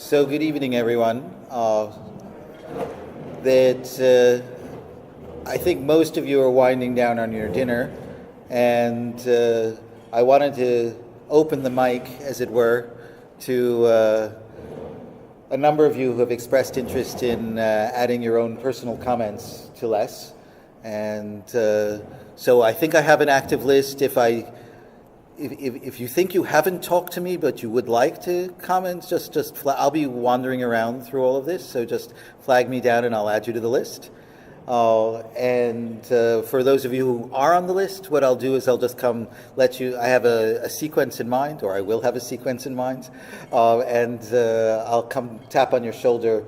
So good evening, everyone. I think most of you are winding down on your dinner, and I wanted to open the mic, as it were, to a number of you who have expressed interest in adding your own personal comments to less. And so I think I have an active list. If you think you haven't talked to me but you would like to comment, I'll be wandering around through all of this, so just flag me down and I'll add you to the list. And for those of you who are on the list, what I'll do is I'll just I have a sequence in mind, or I will have a sequence in mind, and I'll come tap on your shoulder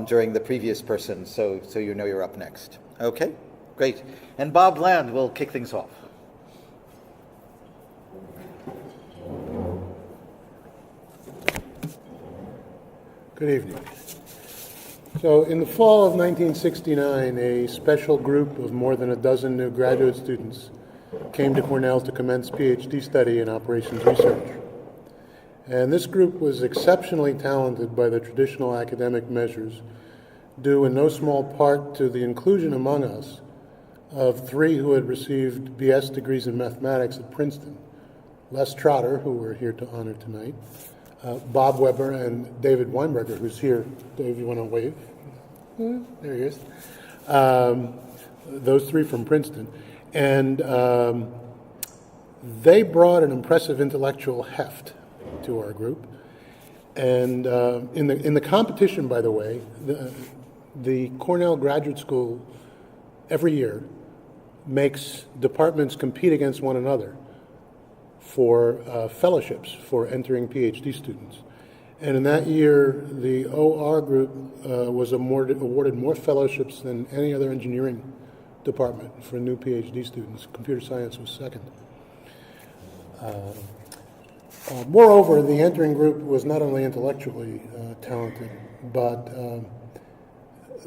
during the previous person, so you know you're up next. Okay, great. And Bob Land will kick things off. Good evening. So in the fall of 1969, a special group of more than a dozen new graduate students came to Cornell to commence PhD study in operations research. And this group was exceptionally talented by the traditional academic measures, due in no small part to the inclusion among us of three who had received BS degrees in mathematics at Princeton: Les Trotter, who we're here to honor tonight, Bob Weber, and David Weinberger, who's here. Dave, you want to wave? There he is. Those three from Princeton. And they brought an impressive intellectual heft to our group. And in the competition, by the way, the Cornell Graduate School every year makes departments compete against one another for fellowships for entering PhD students. And in that year, the OR group was awarded more fellowships than any other engineering department for new PhD students. Computer science was second. Moreover, the entering group was not only intellectually talented, but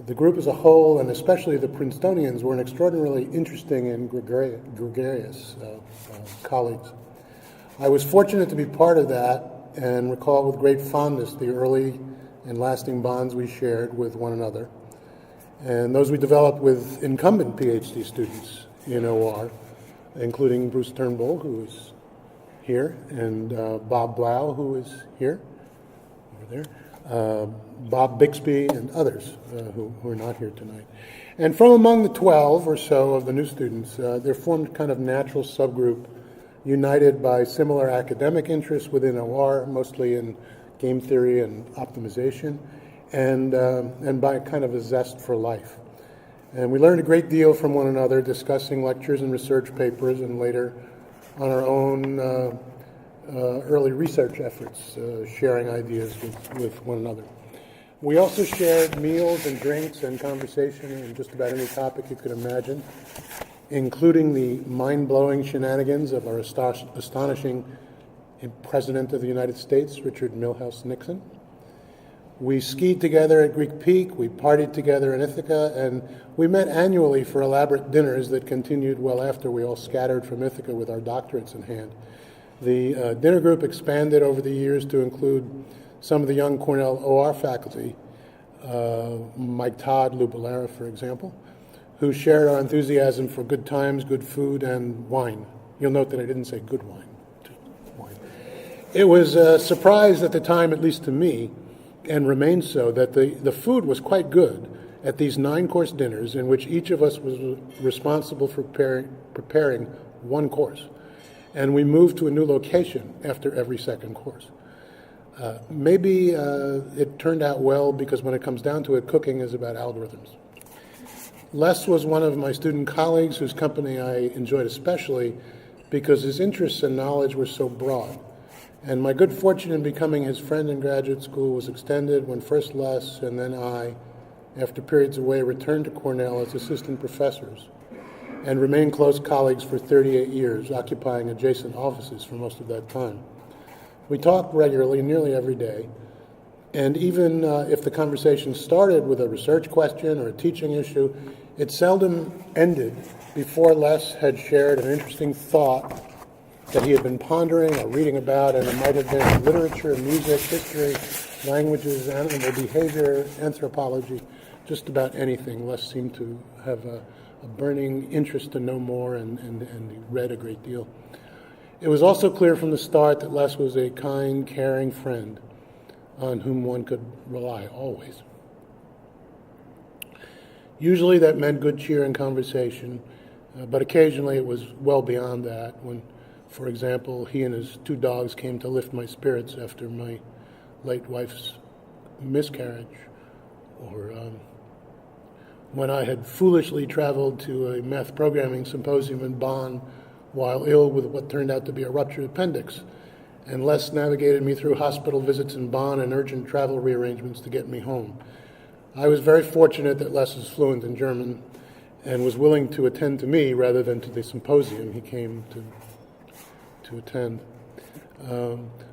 the group as a whole, and especially the Princetonians, were an extraordinarily interesting and gregarious colleagues. I was fortunate to be part of that and recall with great fondness the early and lasting bonds we shared with one another, and those we developed with incumbent PhD students in OR, including Bruce Turnbull, who is here, and Bob Blau, who is here, over there, Bob Bixby, and others who are not here tonight. And from among the 12 or so of the new students, there formed kind of natural subgroup united by similar academic interests within OR, mostly in game theory and optimization, and by kind of a zest for life. And we learned a great deal from one another, discussing lectures and research papers, and later on our own early research efforts, sharing ideas with one another. We also shared meals and drinks and conversation on just about any topic you could imagine, including the mind-blowing shenanigans of our astonishing President of the United States, Richard Milhouse Nixon. We skied together at Greek Peak, we partied together in Ithaca, and we met annually for elaborate dinners that continued well after we all scattered from Ithaca with our doctorates in hand. The dinner group expanded over the years to include some of the young Cornell OR faculty, Mike Todd, Lou Billera, for example, who shared our enthusiasm for good times, good food, and wine. You'll note that I didn't say good wine. It was a surprise at the time, at least to me, and remains so, that the food was quite good at these 9-course dinners in which each of us was responsible for preparing one course. And we moved to a new location after every second course. Maybe it turned out well because when it comes down to it, cooking is about algorithms. Les was one of my student colleagues whose company I enjoyed especially because his interests and knowledge were so broad. And my good fortune in becoming his friend in graduate school was extended when first Les and then I, after periods away, returned to Cornell as assistant professors and remained close colleagues for 38 years, occupying adjacent offices for most of that time. We talked regularly, nearly every day, and even if the conversation started with a research question or a teaching issue, it seldom ended before Les had shared an interesting thought that he had been pondering or reading about, and it might have been literature, music, history, languages, animal behavior, anthropology, just about anything. Les seemed to have a burning interest to know more, and he read a great deal. It was also clear from the start that Les was a kind, caring friend on whom one could rely always. Usually that meant good cheer and conversation, but occasionally it was well beyond that when, for example, he and his 2 dogs came to lift my spirits after my late wife's miscarriage, or when I had foolishly traveled to a math programming symposium in Bonn while ill with what turned out to be a ruptured appendix, and Les navigated me through hospital visits in Bonn and urgent travel rearrangements to get me home. I was very fortunate that Les is fluent in German and was willing to attend to me rather than to the symposium he came to attend.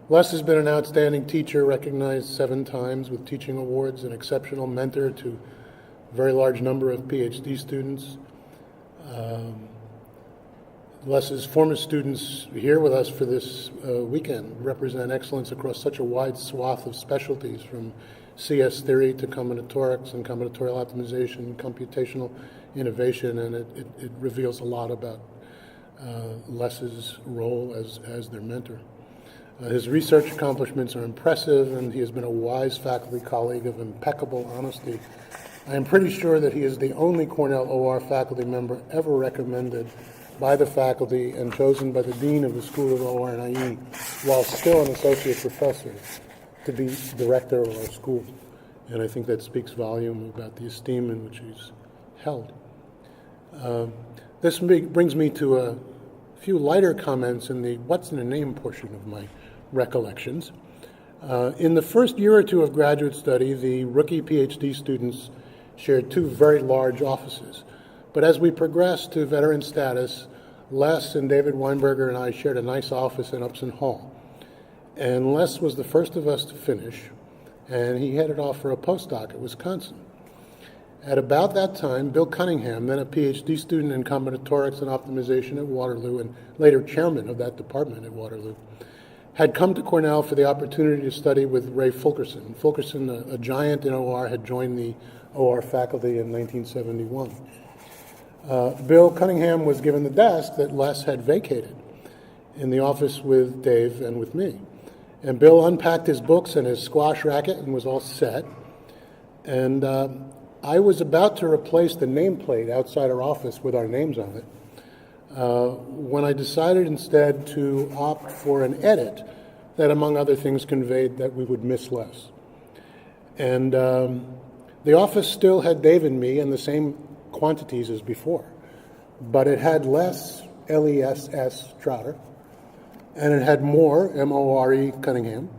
Les has been an outstanding teacher, recognized 7 times with teaching awards, an exceptional mentor to a very large number of PhD students. Les's former students here with us for this weekend represent excellence across such a wide swath of specialties, from CS theory to combinatorics and combinatorial optimization, computational innovation, and it reveals a lot about Les's role as their mentor. His research accomplishments are impressive, and he has been a wise faculty colleague of impeccable honesty. I am pretty sure that he is the only Cornell OR faculty member ever recommended by the faculty and chosen by the dean of the School of OR and IE while still an associate professor to be director of our school. And I think that speaks volume about the esteem in which he's held. This brings me to a few lighter comments in the what's in a name portion of my recollections. In the first year or 2 of graduate study, the rookie PhD students shared 2 very large offices. But as we progressed to veteran status, Les and David Weinberger and I shared a nice office in Upson Hall. And Les was the first of us to finish, and he headed off for a postdoc at Wisconsin. At about that time, Bill Cunningham, then a PhD student in combinatorics and optimization at Waterloo and later chairman of that department at Waterloo, had come to Cornell for the opportunity to study with Ray Fulkerson. Fulkerson, a giant in OR, had joined the OR faculty in 1971. Bill Cunningham was given the desk that Les had vacated in the office with Dave and with me. And Bill unpacked his books and his squash racket and was all set. And I was about to replace the nameplate outside our office with our names on it when I decided instead to opt for an edit that, among other things, conveyed that we would miss Les. And the office still had Dave and me in the same quantities as before, but it had less Less Trotter, and it had more MORE Cunningham.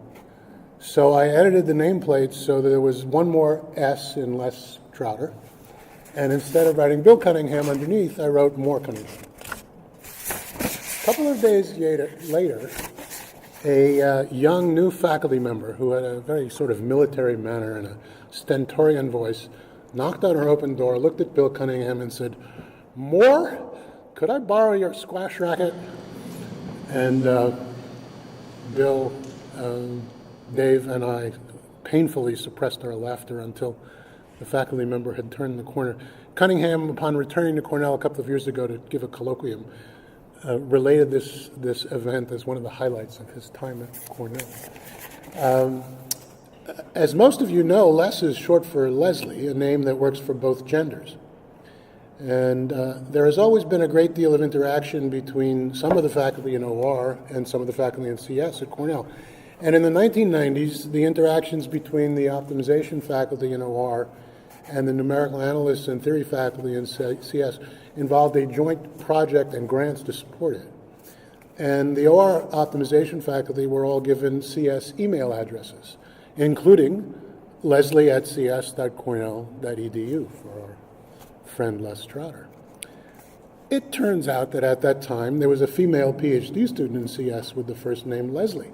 So I edited the nameplates so that there was one more S in Les Trotter, and instead of writing Bill Cunningham underneath, I wrote more Cunningham. A couple of days later, a young new faculty member who had a very sort of military manner and a stentorian voice knocked on our open door, looked at Bill Cunningham and said, "More? Could I borrow your squash racket?" And Bill, Dave, and I painfully suppressed our laughter until the faculty member had turned the corner. Cunningham, upon returning to Cornell a couple of years ago to give a colloquium, related this event as one of the highlights of his time at Cornell. As most of you know, Les is short for Leslie, a name that works for both genders. And there has always been a great deal of interaction between some of the faculty in OR and some of the faculty in CS at Cornell. And in the 1990s, the interactions between the optimization faculty in OR and the numerical analysts and theory faculty in CS involved a joint project and grants to support it. And the OR optimization faculty were all given CS email addresses, including leslie@cs.cornell.edu for our friend Les Trotter. It turns out that at that time there was a female PhD student in CS with the first name Leslie.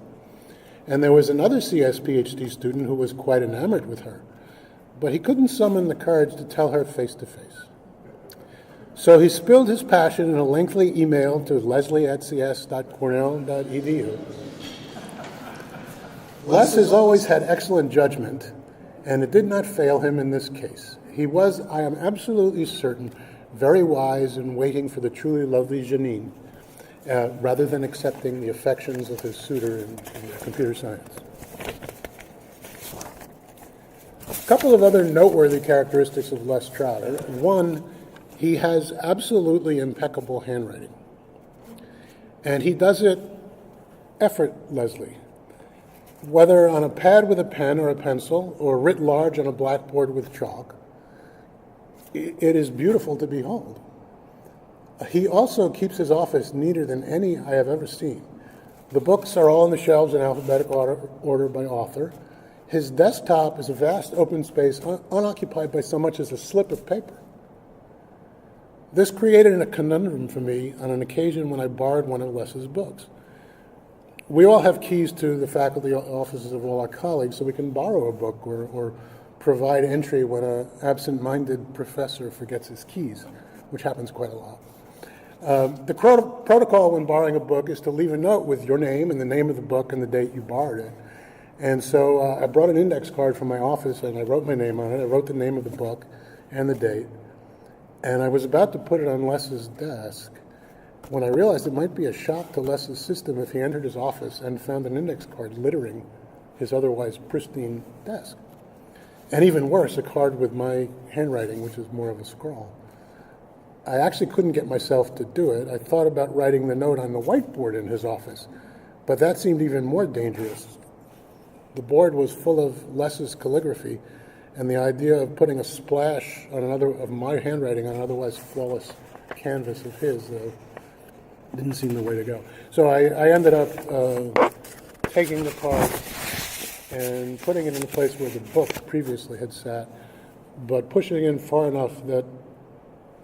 And there was another CS PhD student who was quite enamored with her, but he couldn't summon the courage to tell her face to face. So he spilled his passion in a lengthy email to leslie@cs.cornell.edu. Les has always had excellent judgment, and it did not fail him in this case. He was, I am absolutely certain, very wise in waiting for the truly lovely Janine, rather than accepting the affections of his suitor in computer science. A couple of other noteworthy characteristics of Les Trotter. One, he has absolutely impeccable handwriting. And he does it effortlessly. Whether on a pad with a pen or a pencil, or writ large on a blackboard with chalk, it is beautiful to behold. He also keeps his office neater than any I have ever seen. The books are all on the shelves in alphabetical order by author. His desktop is a vast open space unoccupied by so much as a slip of paper. This created a conundrum for me on an occasion when I borrowed one of Les's books. We all have keys to the faculty offices of all our colleagues, so we can borrow a book or provide entry when an absent-minded professor forgets his keys, which happens quite a lot. The protocol when borrowing a book is to leave a note with your name and the name of the book and the date you borrowed it. And so I brought an index card from my office and I wrote my name on it. I wrote the name of the book and the date. And I was about to put it on Les's desk when I realized it might be a shock to Les's system if he entered his office and found an index card littering his otherwise pristine desk. And even worse, a card with my handwriting, which is more of a scrawl. I actually couldn't get myself to do it. I thought about writing the note on the whiteboard in his office, but that seemed even more dangerous. The board was full of Les's calligraphy, and the idea of putting a splash on of my handwriting on an otherwise flawless canvas of his didn't seem the way to go. So I ended up taking the card and putting it in the place where the book previously had sat, but pushing it in far enough that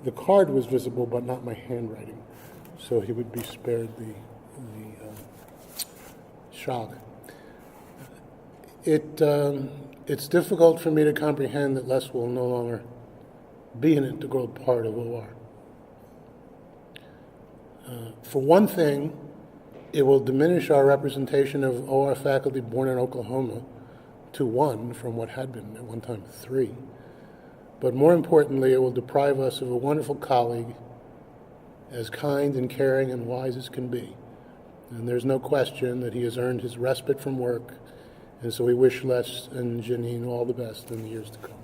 the card was visible, but not my handwriting, so he would be spared the shock. It's difficult for me to comprehend that Les will no longer be an integral part of OR. For one thing, it will diminish our representation of OR faculty born in Oklahoma to 1 from what had been at one time 3. But more importantly, it will deprive us of a wonderful colleague, as kind and caring and wise as can be. And there's no question that he has earned his respite from work, and so we wish Les and Janine all the best in the years to come.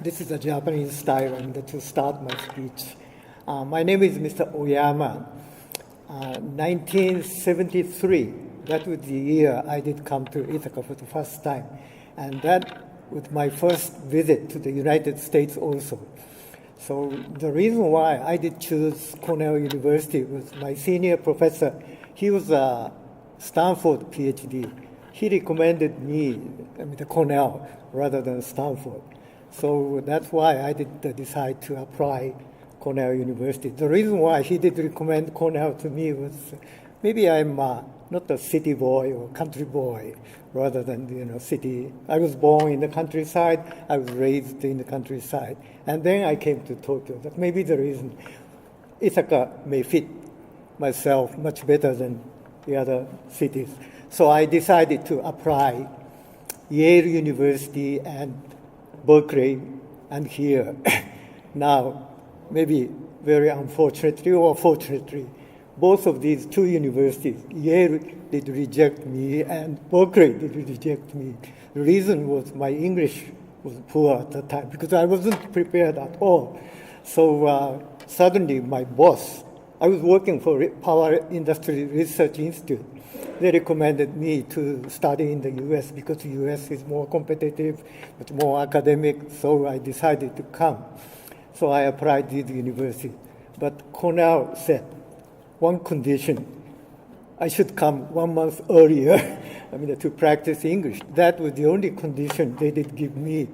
This is a Japanese style, and to start my speech. My name is Mr. Oyama. 1973, that was the year I did come to Ithaca for the first time. And that was my first visit to the United States also. So the reason why I did choose Cornell University was my senior professor. He was a Stanford PhD. He recommended me the Cornell rather than Stanford. So that's why I did decide to apply Cornell University. The reason why he did recommend Cornell to me was maybe I'm not a city boy or country boy rather than city. I was born in the countryside. I was raised in the countryside. And then I came to Tokyo. That may be the reason. Ithaca may fit myself much better than the other cities. So I decided to apply Yale University and Berkeley and here. Now, maybe very unfortunately or fortunately, both of these two universities, Yale did reject me and Berkeley did reject me. The reason was my English was poor at the time because I wasn't prepared at all. So suddenly my boss, I was working for Power Industry Research Institute. They recommended me to study in the U.S. because the U.S. is more competitive, but more academic, so I decided to come. So I applied to the university. But Cornell said, one condition, I should come 1 month earlier, to practice English. That was the only condition they did give me.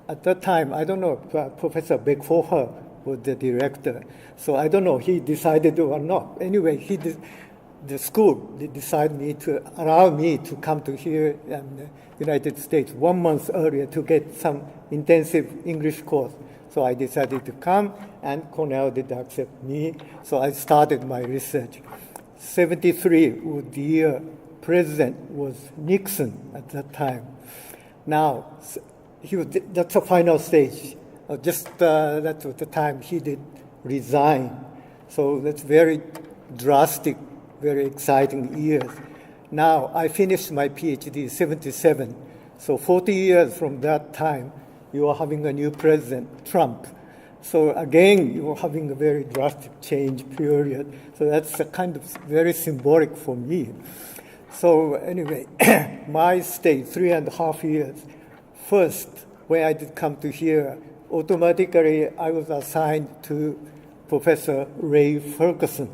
At that time, I don't know, Professor Beckhofer was the director, so I don't know he decided or not. Anyway, the school they decided to allow me to come to here in the United States 1 month earlier to get some intensive English course. So I decided to come, and Cornell did accept me. So I started my research. 73 was the year president was Nixon at that time. Now, that's the final stage. That's the time he did resign. So that's very drastic, very exciting years. Now, I finished my PhD in 77. So 40 years from that time, you are having a new president, Trump. So again, you are having a very drastic change period. So that's a kind of very symbolic for me. So anyway, my stay, 3.5 years. First, when I did come to here, automatically I was assigned to Professor Ray Ferguson.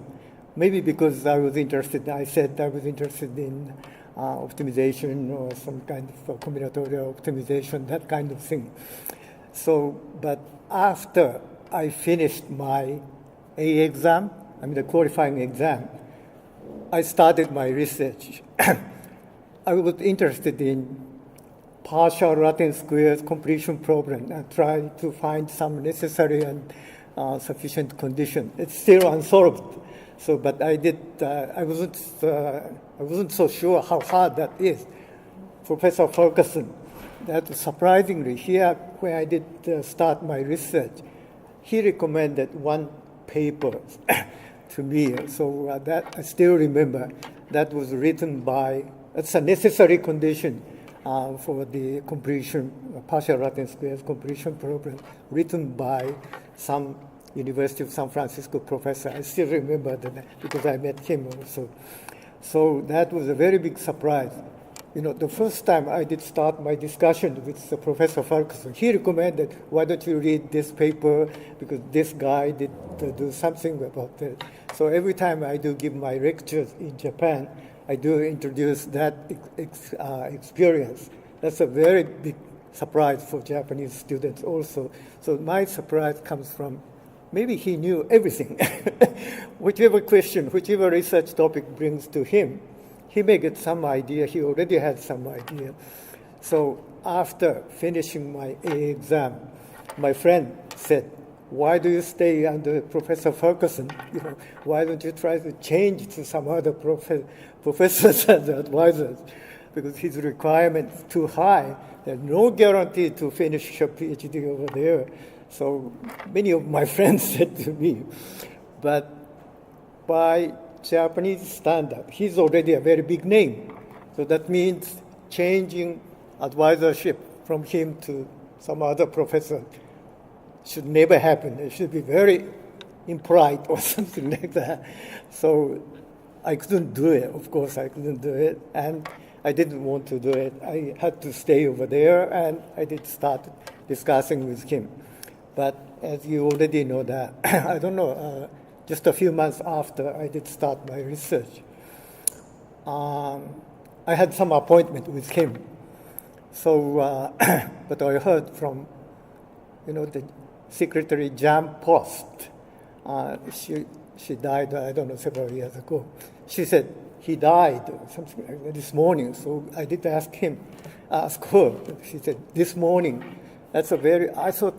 Maybe because I was interested, I said I was interested in optimization or some kind of combinatorial optimization, that kind of thing. So, but after I finished my A exam, the qualifying exam, I started my research. I was interested in partial Latin squares completion problem and try to find some necessary and sufficient condition. It's still unsolved. So, but I wasn't so sure how hard that is. Professor Ferguson, that surprisingly, here when I did start my research, he recommended one paper to me. So that I still remember. That was written by. It's a necessary condition for the completion, partial Latin squares completion problem, written by some University of San Francisco professor. I still remember that because I met him also. So that was a very big surprise. The first time I did start my discussion with Professor Ferguson, he recommended, why don't you read this paper, because this guy did do something about it. So every time I do give my lectures in Japan, I do introduce that experience. That's a very big surprise for Japanese students also. So my surprise comes from maybe he knew everything. Whichever question, whichever research topic brings to him, he may get some idea. He already had some idea. So after finishing my A exam, my friend said, why do you stay under Professor Ferguson? Why don't you try to change to some other professors and advisors? Because his requirement is too high. There's no guarantee to finish a PhD over there. So many of my friends said to me, but by Japanese standard, he's already a very big name. So that means changing advisorship from him to some other professor should never happen. It should be very impolite or something like that. So I couldn't do it. Of course, I couldn't do it. And I didn't want to do it. I had to stay over there, and I did start discussing with him. But as you already know that, I don't know, just a few months after I did start my research, I had some appointment with him. So, but I heard from, the Secretary Jan Post. She died, I don't know, several years ago. She said he died or something like that this morning. So I did ask her. She said, this morning. That's I thought,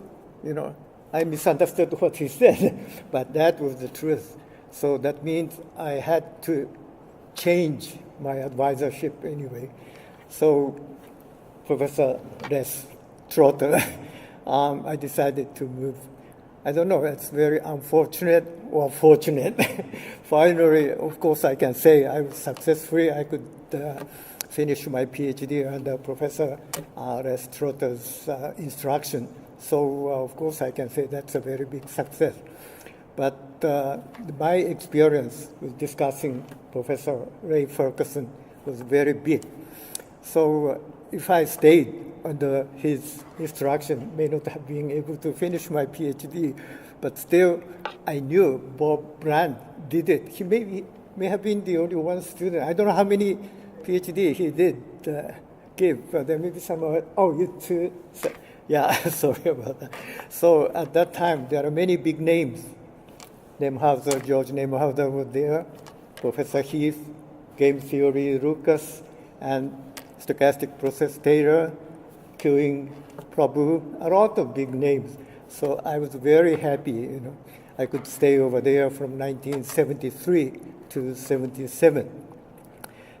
I misunderstood what he said, but that was the truth. So that means I had to change my advisorship anyway. So Professor Trotter, I decided to move. I don't know, it's very unfortunate or fortunate. Finally, of course, I can say I was successful. I could finish my PhD under Professor Trotter's instruction. So, of course, I can say that's a very big success. But my experience with discussing Professor Ray Ferguson was very big. So if I stayed under his instruction, may not have been able to finish my PhD, but still I knew Bob Brand did it. He maybe may have been the only one student. I don't know how many PhD he did give, but there may be some. You too. So, yeah, sorry about that. So at that time, there are many big names. George Nemhauser was there, Professor Heath, game theory, Lucas, and stochastic process Taylor, queuing Prabhu, a lot of big names. So I was very happy, I could stay over there from 1973 to 77.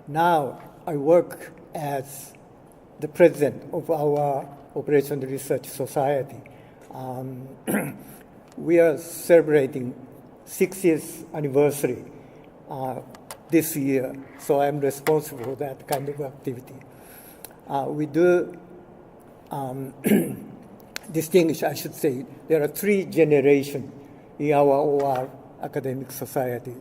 Now I work as the president of our Operation Research Society. We are celebrating 60th anniversary this year, so I'm responsible for that kind of activity. We do distinguish, I should say, there are 3 generations in our OR academic society.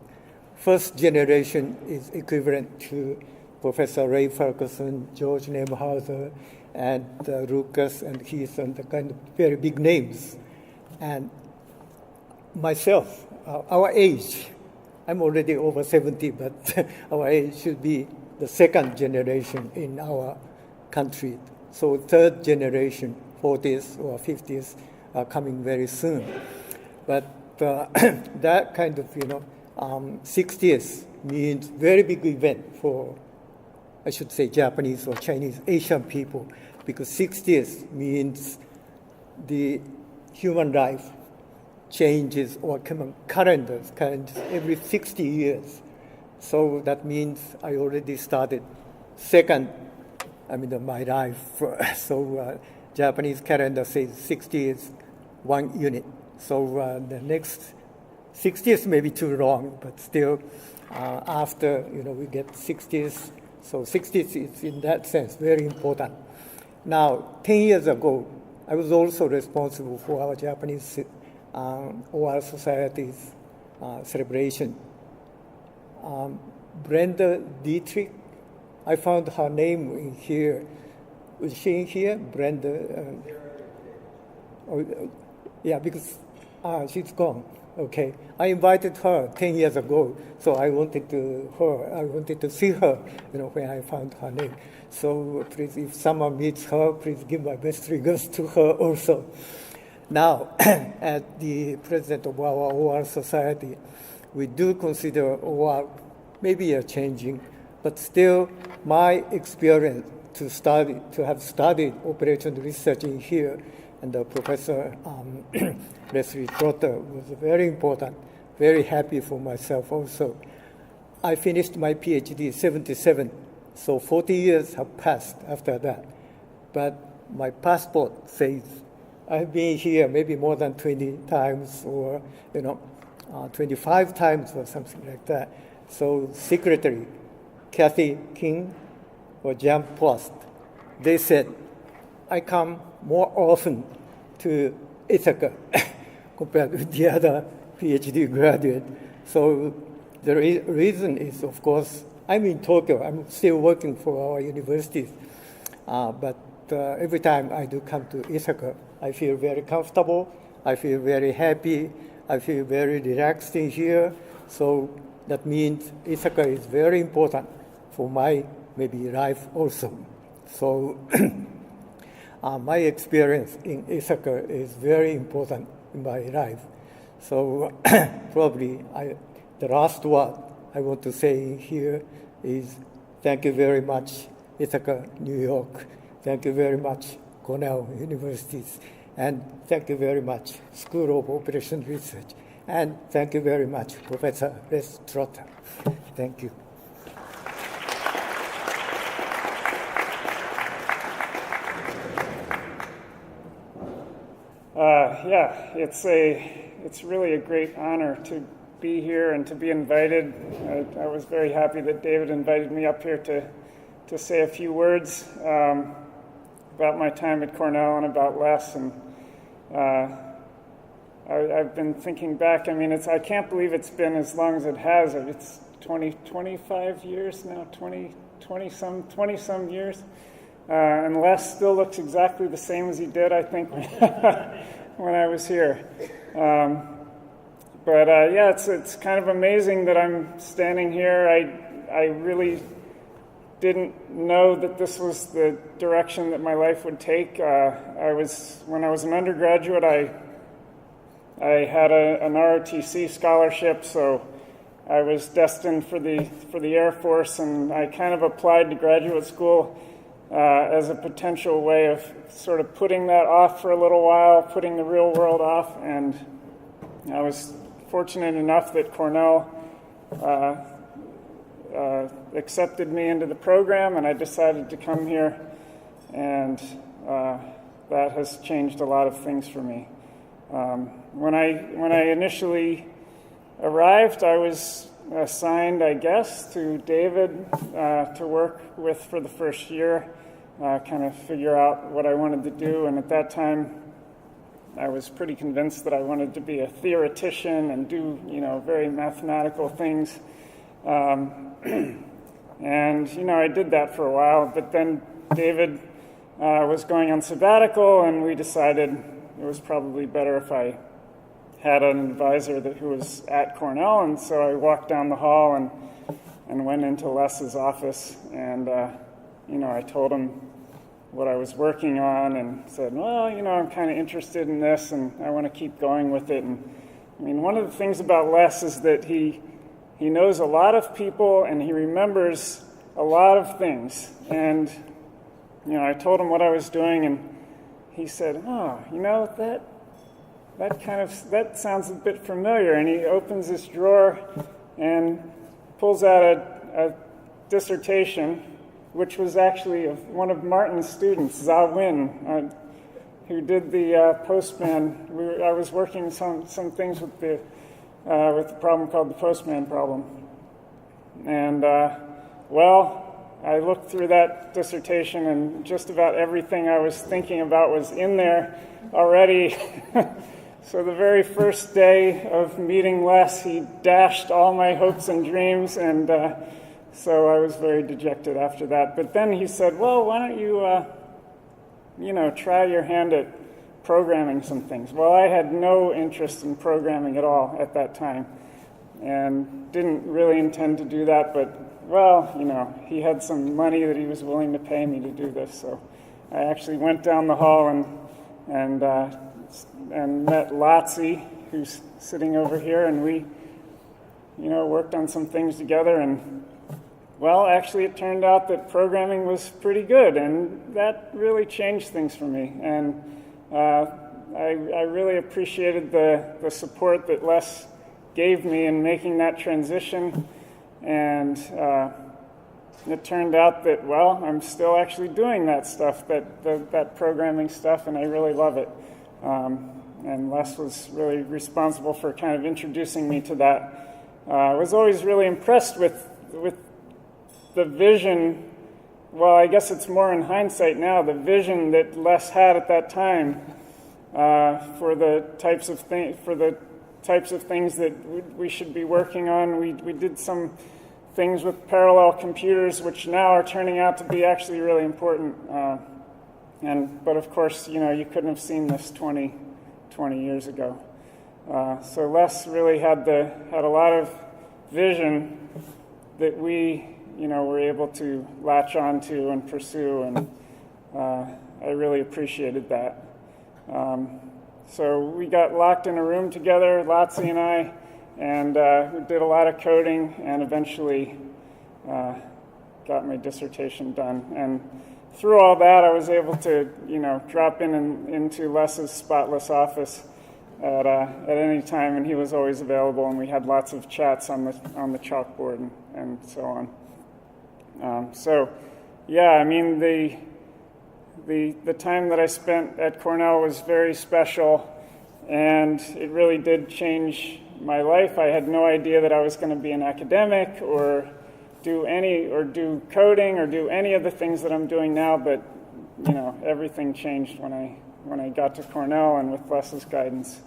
First generation is equivalent to Professor Ray Ferguson, George Nemhauser, and Lucas and Heath, and the kind of very big names. And myself, our age, I'm already over 70, but our age should be the second generation in our country. So third generation, 40s or 50s, are coming very soon. But that kind of, 60s means very big event for, I should say, Japanese or Chinese Asian people, because 60s means the human life changes or calendars every 60 years. So that means I already started my life. So Japanese calendar says 60 is 1 unit. So the next 60s may be too long, but still after, we get 60s. So 60s is in that sense very important. Now, 10 years ago, I was also responsible for our Japanese OR Society's celebration. Brenda Dietrich, I found her name in here. Was she in here? Brenda? Yeah, because she's gone. Okay. I invited her 10 years ago, so I wanted to see her, when I found her name. So please, if someone meets her, please give my best regards to her also. Now, as the president of our OR Society, we do consider OR maybe changing, but still my experience to have studied operation research in here, and the Professor Leslie Trotter was very important, very happy for myself also. I finished my PhD in 77, so 40 years have passed after that. But my passport says I've been here maybe more than 20 times or, 25 times or something like that. So Secretary Kathy King or Jan Post, they said, I come more often to Ithaca compared with the other PhD graduate. So the reason is, of course, I'm in Tokyo. I'm still working for our universities. But every time I do come to Ithaca, I feel very comfortable. I feel very happy. I feel very relaxed in here. So that means Ithaca is very important for my maybe life also. So my experience in Ithaca is very important in my life. So probably the last word I want to say here is thank you very much, Ithaca, New York. Thank you very much, Cornell Universities. And thank you very much, School of Operation Research. And thank you very much, Professor Les Trotter. Thank you. It's really a great honor to be here and to be invited. I was very happy that David invited me up here to say a few words about my time at Cornell and about Les. And I've been thinking back. I can't believe it's been as long as it has. It's 25 years now, 20 some years. And Les still looks exactly the same as he did, I think, when I was here. yeah, it's kind of amazing that I'm standing here. I really didn't know that this was the direction that my life would take. When I was an undergraduate, I had an ROTC scholarship, so I was destined for the Air Force, and I kind of applied to graduate school as a potential way of sort of putting that off for a little while, putting the real world off. And I was fortunate enough that Cornell accepted me into the program, and I decided to come here, and that has changed a lot of things for me. When I initially arrived, I was assigned, I guess, to David to work with for the first year, kind of figure out what I wanted to do. And at that time, I was pretty convinced that I wanted to be a theoretician and do, very mathematical things. And, I did that for a while. But then David was going on sabbatical, and we decided it was probably better if I had an advisor who was at Cornell. And so I walked down the hall and went into Les's office, and I told him what I was working on and said, well, I'm kind of interested in this and I want to keep going with it. And I mean, one of the things about Les is that he knows a lot of people and he remembers a lot of things. And, I told him what I was doing, and he said, that sounds a bit familiar. And he opens this drawer and pulls out a dissertation, which was actually of one of Martin's students, Zha Win, who did the postman. I was working some things with the problem called the postman problem. And, I looked through that dissertation, and just about everything I was thinking about was in there already. So the very first day of meeting Les, he dashed all my hopes and dreams, and so I was very dejected after that. But then he said, well, why don't you, try your hand at programming some things. Well, I had no interest in programming at all at that time and didn't really intend to do that, but, he had some money that he was willing to pay me to do this. So I actually went down the hall and met Lotzi, who's sitting over here, and we, worked on some things together. And, actually it turned out that programming was pretty good, and that really changed things for me. And I really appreciated the support that Les gave me in making that transition. And it turned out that, I'm still actually doing that stuff, that programming stuff, and I really love it. And Les was really responsible for kind of introducing me to that. I was always really impressed with the vision. Well, I guess it's more in hindsight now, the vision that Les had at that time for the types of things that we should be working on. We did some things with parallel computers, which now are turning out to be actually really important. But of course, you couldn't have seen this 20 years ago. So Les really had a lot of vision that we, were able to latch onto and pursue, and I really appreciated that. So we got locked in a room together, Lotzi and I, and we did a lot of coding, and eventually got my dissertation done. And through all that, I was able to, drop into Les's spotless office at any time, and he was always available, and we had lots of chats on the chalkboard and so on. The time that I spent at Cornell was very special, and it really did change my life. I had no idea that I was going to be an academic or do coding or do any of the things that I'm doing now, but everything changed when I got to Cornell, and with Les's guidance,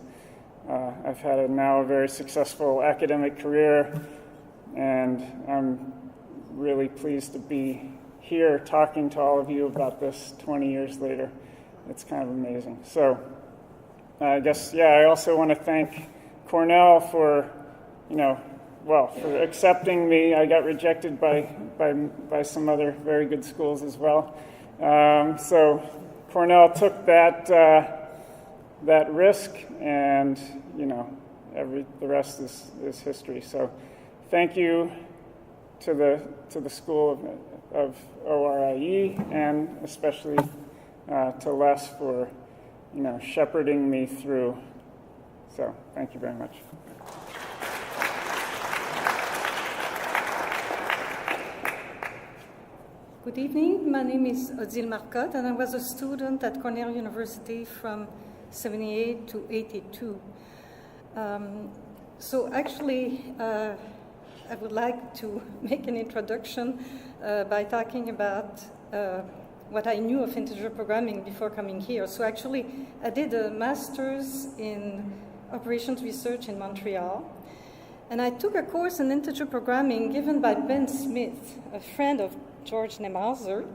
I've had now a very successful academic career, and I'm really pleased to be here talking to all of you about this 20 years later. It's kind of amazing. So I guess, I also want to thank Cornell for, for accepting me. I got rejected by some other very good schools as well. So Cornell took that risk, and the rest is history. So thank you to the School of ORIE, and especially to Les for shepherding me through. So thank you very much. Good evening. My name is Odille Marcotte, and I was a student at Cornell University from 78 to 82. So actually, I would like to make an introduction by talking about what I knew of integer programming before coming here. So actually, I did a master's in operations research in Montreal, and I took a course in integer programming given by Ben Smith, a friend of George Nemauser,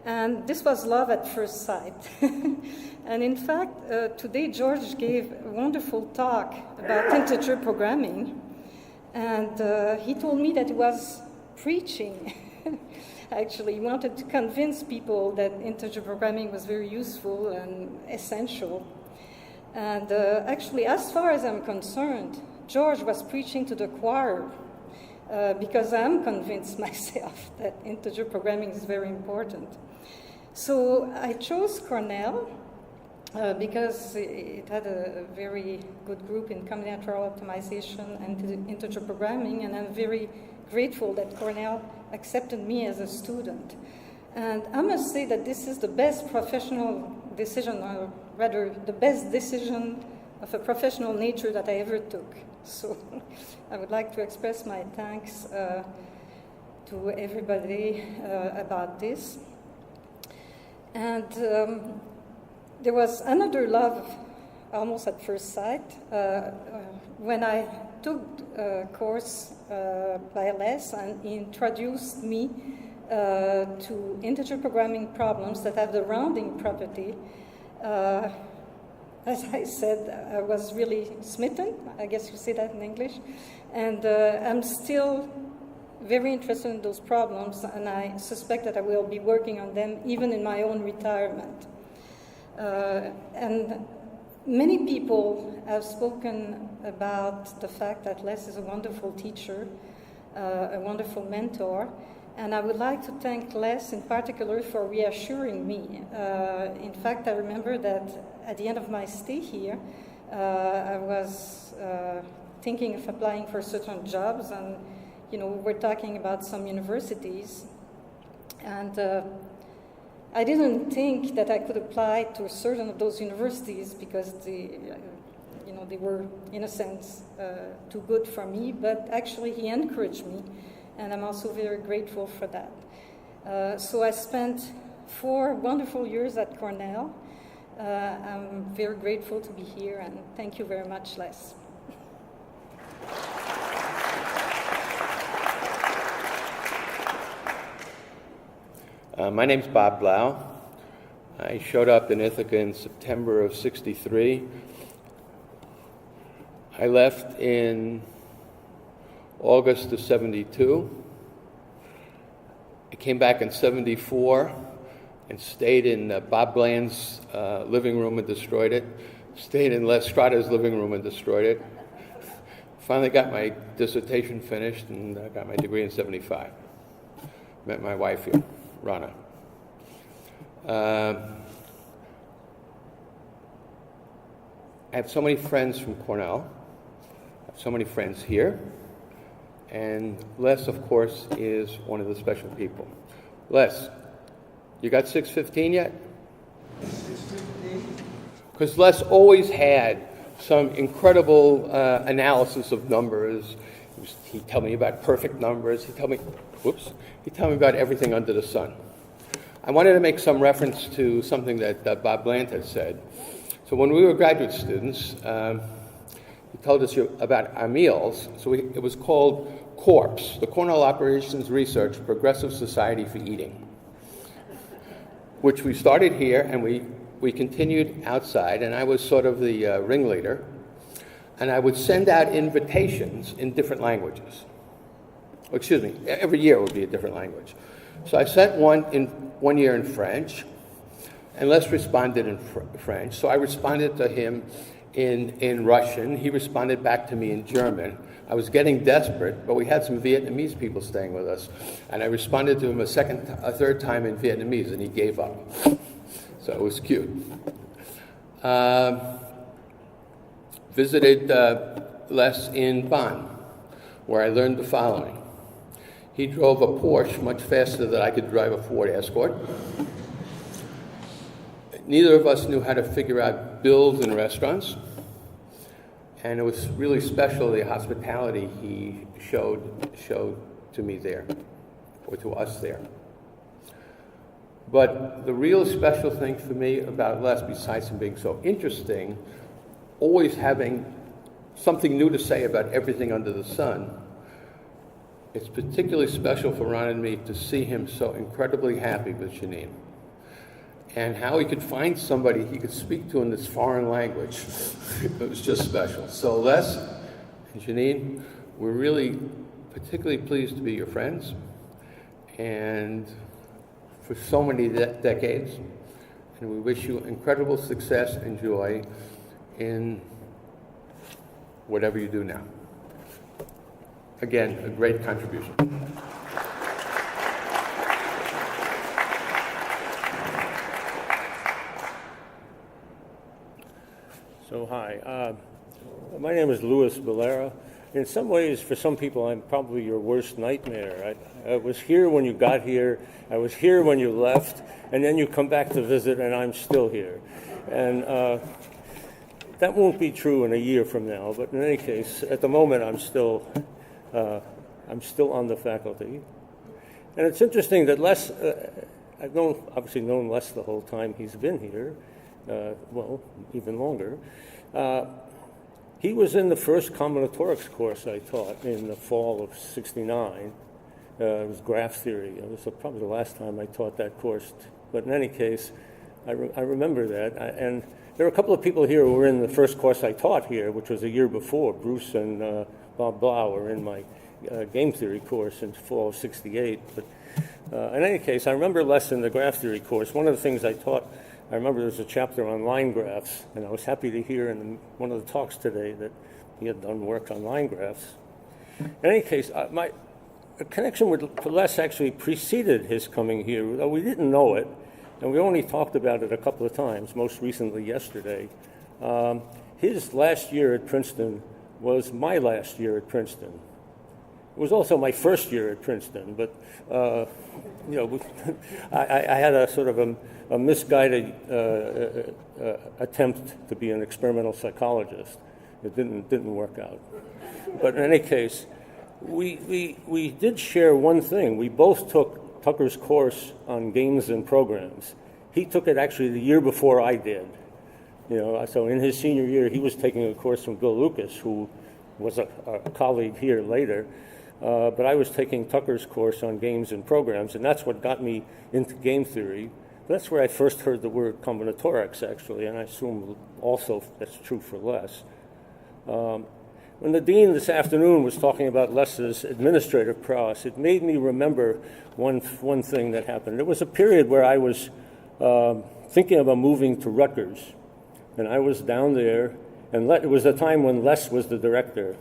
and this was love at first sight. And in fact, today George gave a wonderful talk about integer programming, and he told me that he was preaching. Actually, he wanted to convince people that integer programming was very useful and essential. And actually, as far as I'm concerned, George was preaching to the choir, because I'm convinced myself that integer programming is very important. So I chose Cornell because it had a very good group in combinatorial optimization and integer programming, and I'm very grateful that Cornell accepted me as a student. And I must say that this is the best professional decision, or rather the best decision of a professional nature that I ever took. So I would like to express my thanks to everybody about this. And there was another love almost at first sight when I took a course by Les, and he introduced me to integer programming problems that have the rounding property. As I said, I was really smitten, I guess you say that in English, and I'm still very interested in those problems, and I suspect that I will be working on them even in my own retirement. And many people have spoken about the fact that Les is a wonderful teacher, a wonderful mentor, and I would like to thank Les in particular for reassuring me. In fact, I remember that at the end of my stay here, I was thinking of applying for certain jobs, and we're talking about some universities, and I didn't think that I could apply to certain of those universities because they were, in a sense, too good for me, but actually he encouraged me, and I'm also very grateful for that. So I spent 4 wonderful years at Cornell. I'm very grateful to be here, and thank you very much, Les. My name's Bob Blau. I showed up in Ithaca in September of '63. I left in August of '72. I came back in '74 and stayed in Bob Bland's living room and destroyed it. Stayed in Les Strata's living room and destroyed it. Finally got my dissertation finished and got my degree in '75. Met my wife here, Rana. I have so many friends from Cornell. I have so many friends here. And Les, of course, is one of the special people. Les, you got 615 yet? 615. Because Les always had some incredible analysis of numbers. He'd tell me about perfect numbers. He'd tell me about everything under the sun. I wanted to make some reference to something that Bob Bland had said. So when we were graduate students, he told us about our meals. So it was called CORPS, the Cornell Operations Research Progressive Society for Eating, which we started here and we continued outside, and I was sort of the ringleader. and I would send out invitations in different languages. Excuse me, every year would be a different language. So I sent one year in French, and Les responded in French. So I responded to him in Russian. He responded back to me in German. I was getting desperate, but we had some Vietnamese people staying with us, and I responded to him a third time in Vietnamese, and he gave up. So it was cute. Visited Les in Bonn, where I learned the following. He drove a Porsche much faster than I could drive a Ford Escort. Neither of us knew how to figure out bills in restaurants. And it was really special, the hospitality he showed to me there, or to us there. But the real special thing for me about Les, besides him being so interesting, always having something new to say about everything under the sun, it's particularly special for Ron and me to see him so incredibly happy with Janine. And how he could find somebody he could speak to in this foreign language. It was just special. So Les and Janine, we're really particularly pleased to be your friends, and for so many decades, and we wish you incredible success and joy in whatever you do now. Again, a great contribution. So hi, my name is Billera. In some ways, for some people, I'm probably your worst nightmare. I was here when you got here, I was here when you left, and then you come back to visit and I'm still here. And that won't be true in a year from now, but in any case, at the moment I'm still on the faculty. And it's interesting that Les, I've obviously known Les the whole time he's been here, well, even longer. He was in the first combinatorics course I taught in the fall of '69. It was graph theory. It was probably the last time I taught that course. But in any case, I remember that. And there were a couple of people here who were in the first course I taught here, which was a year before. Bruce and Blau were in my game theory course in fall of '68. But in any case, I remember Les in the graph theory course. One of the things I taught, I remember there was a chapter on line graphs, and I was happy to hear in one of the talks today that he had done work on line graphs. In any case, my connection with Les actually preceded his coming here, though we didn't know it, and we only talked about it a couple of times, most recently yesterday. His last year at Princeton was my last year at Princeton. It was also my first year at Princeton, but I had a sort of a misguided attempt to be an experimental psychologist. It didn't work out. But in any case, we did share one thing. We both took Tucker's course on games and programs. He took it actually the year before I did. So in his senior year, he was taking a course from Bill Lucas, who was a colleague here later. But I was taking Tucker's course on games and programs, and that's what got me into game theory. That's where I first heard the word combinatorics, actually, and I assume also that's true for Les. When the dean this afternoon was talking about Les's administrative prowess, it made me remember one thing that happened. There was a period where I was thinking about moving to Rutgers, and I was down there, and it was a time when Les was the director.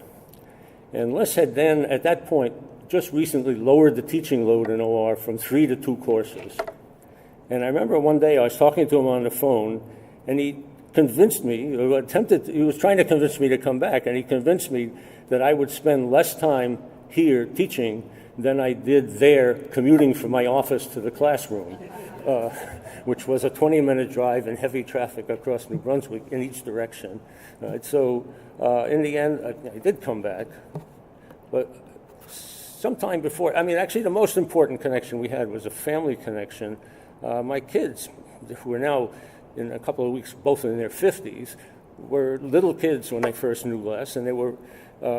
And Les had then, at that point, just recently lowered the teaching load in OR from 3 to 2 courses. And I remember one day I was talking to him on the phone, and he convinced me, he was trying to convince me to come back, and he convinced me that I would spend less time here teaching than I did there commuting from my office to the classroom, which was a 20-minute drive in heavy traffic across New Brunswick in each direction. So in the end, I did come back, but sometime before, actually the most important connection we had was a family connection. My kids, who are now in a couple of weeks both in their 50s, were little kids when I first knew Les, and they were.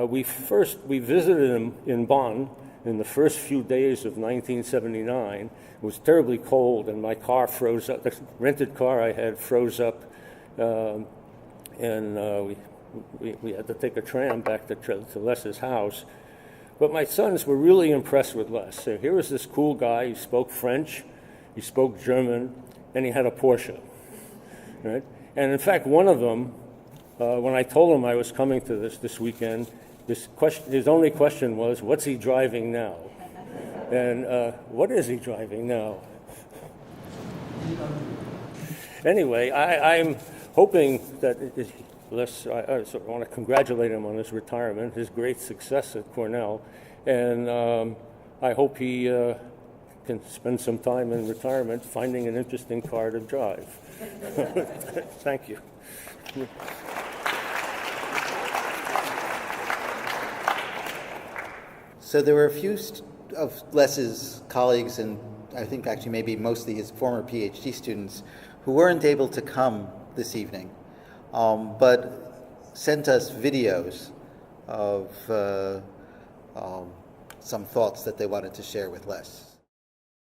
We visited them in Bonn in the first few days of 1979. It was terribly cold, and my car froze up. The rented car I had froze up, and we we had to take a tram back to Les's house. But my sons were really impressed with Les. So here was this cool guy. He spoke French, he spoke German, and he had a Porsche, right? And in fact, one of them, when I told him I was coming to this weekend, his only question was, "What's he driving now?" And what is he driving now? Anyway, I'm hoping that I want to congratulate him on his retirement, his great success at Cornell, and I hope he can spend some time in retirement finding an interesting car to drive. Thank you. So there were a few of Les's colleagues, and I think actually maybe mostly his former PhD students, who weren't able to come this evening, but sent us videos of some thoughts that they wanted to share with Les.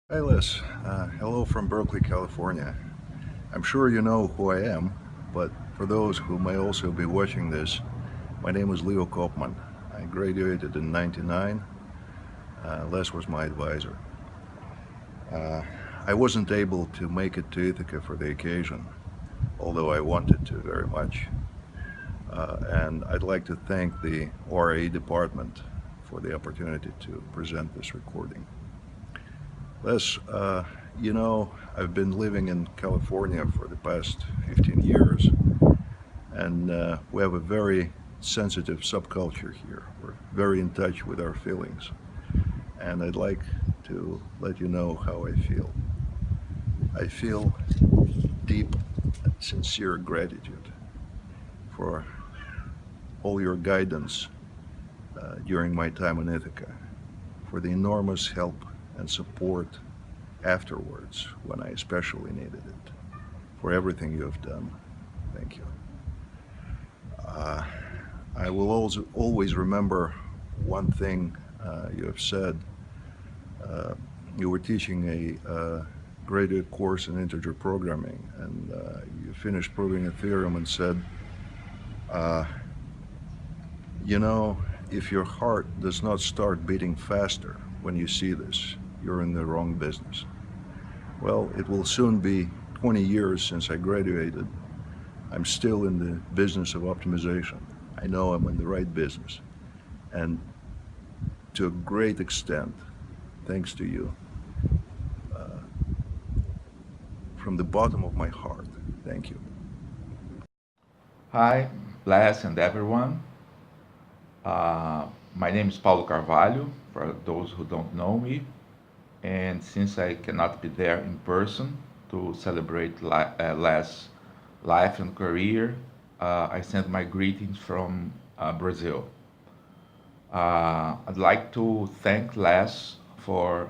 Hi Les, hello from Berkeley, California. I'm sure you know who I am, but for those who may also be watching this, my name is Leo Kopman. I graduated in '99. Les was my advisor. I wasn't able to make it to Ithaca for the occasion, although I wanted to very much. And I'd like to thank the ORIE department for the opportunity to present this recording. Les, you know, I've been living in California for the past 15 years, and we have a very sensitive subculture here. We're very in touch with our feelings, and I'd like to let you know how I feel. I feel deep and sincere gratitude for all your guidance during my time in Ithaca, for the enormous help and support afterwards when I especially needed it, for everything you have done. Thank you. I will always remember one thing you have said. You were teaching a graduate course in integer programming, and you finished proving a theorem and said, you know, if your heart does not start beating faster when you see this, you're in the wrong business. Well, it will soon be 20 years since I graduated. I'm still in the business of optimization. I know I'm in the right business. And to a great extent, thanks to you, from the bottom of my heart, thank you. Hi, Les and everyone. My name is Paulo Carvalho, for those who don't know me. And since I cannot be there in person to celebrate Les' life and career, I send my greetings from Brazil. I'd like to thank Les for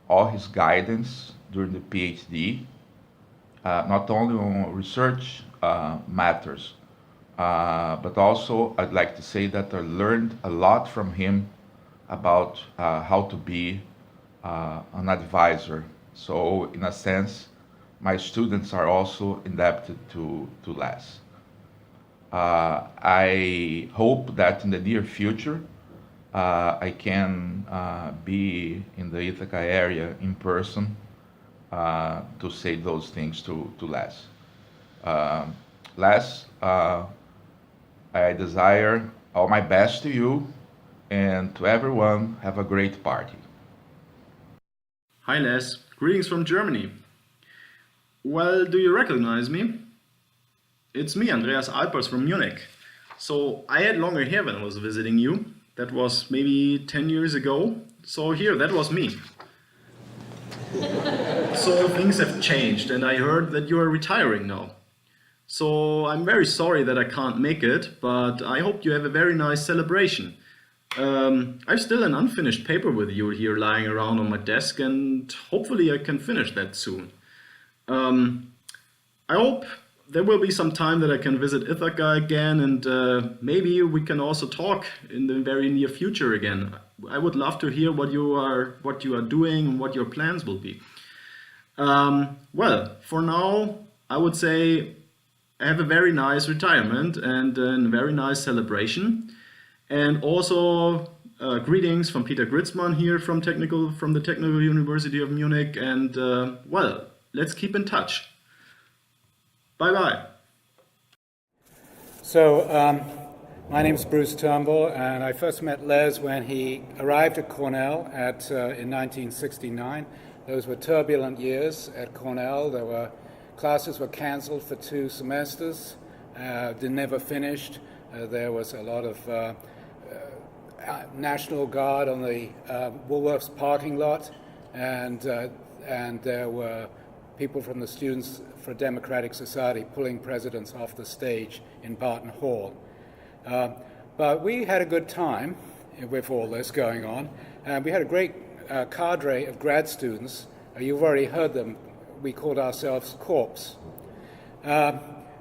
all his guidance during the PhD, not only on research matters, but also I'd like to say that I learned a lot from him about how to be an advisor. So in a sense, my students are also indebted to Les. I hope that in the near future, I can be in the Ithaca area in person to say those things to Les. Les, I desire all my best to you and to everyone. Have a great party. Hi Les, greetings from Germany. Well, do you recognize me? It's me, Andreas Alpers from Munich. So I had longer hair when I was visiting you. That was maybe 10 years ago. So here, that was me. So things have changed, and I heard that you are retiring now. So I'm very sorry that I can't make it, but I hope you have a very nice celebration. I've still an unfinished paper with you here lying around on my desk, and hopefully I can finish that soon. I hope there will be some time that I can visit Ithaca again, and maybe we can also talk in the very near future again. I would love to hear what you are doing and what your plans will be. Well, for now, I would say have a very nice retirement and a very nice celebration. And also greetings from Peter Gritzmann here from the Technical University of Munich. And well, let's keep in touch. Bye-bye. So, my name's Bruce Turnbull, and I first met Les when he arrived at Cornell in 1969. Those were turbulent years at Cornell. Classes were cancelled for 2 semesters. They never finished. There was a lot of National Guard on the Woolworths parking lot, and there were people from the Students for Democratic Society pulling presidents off the stage in Barton Hall. But we had a good time with all this going on. We had a great cadre of grad students. You've already heard them. We called ourselves Corps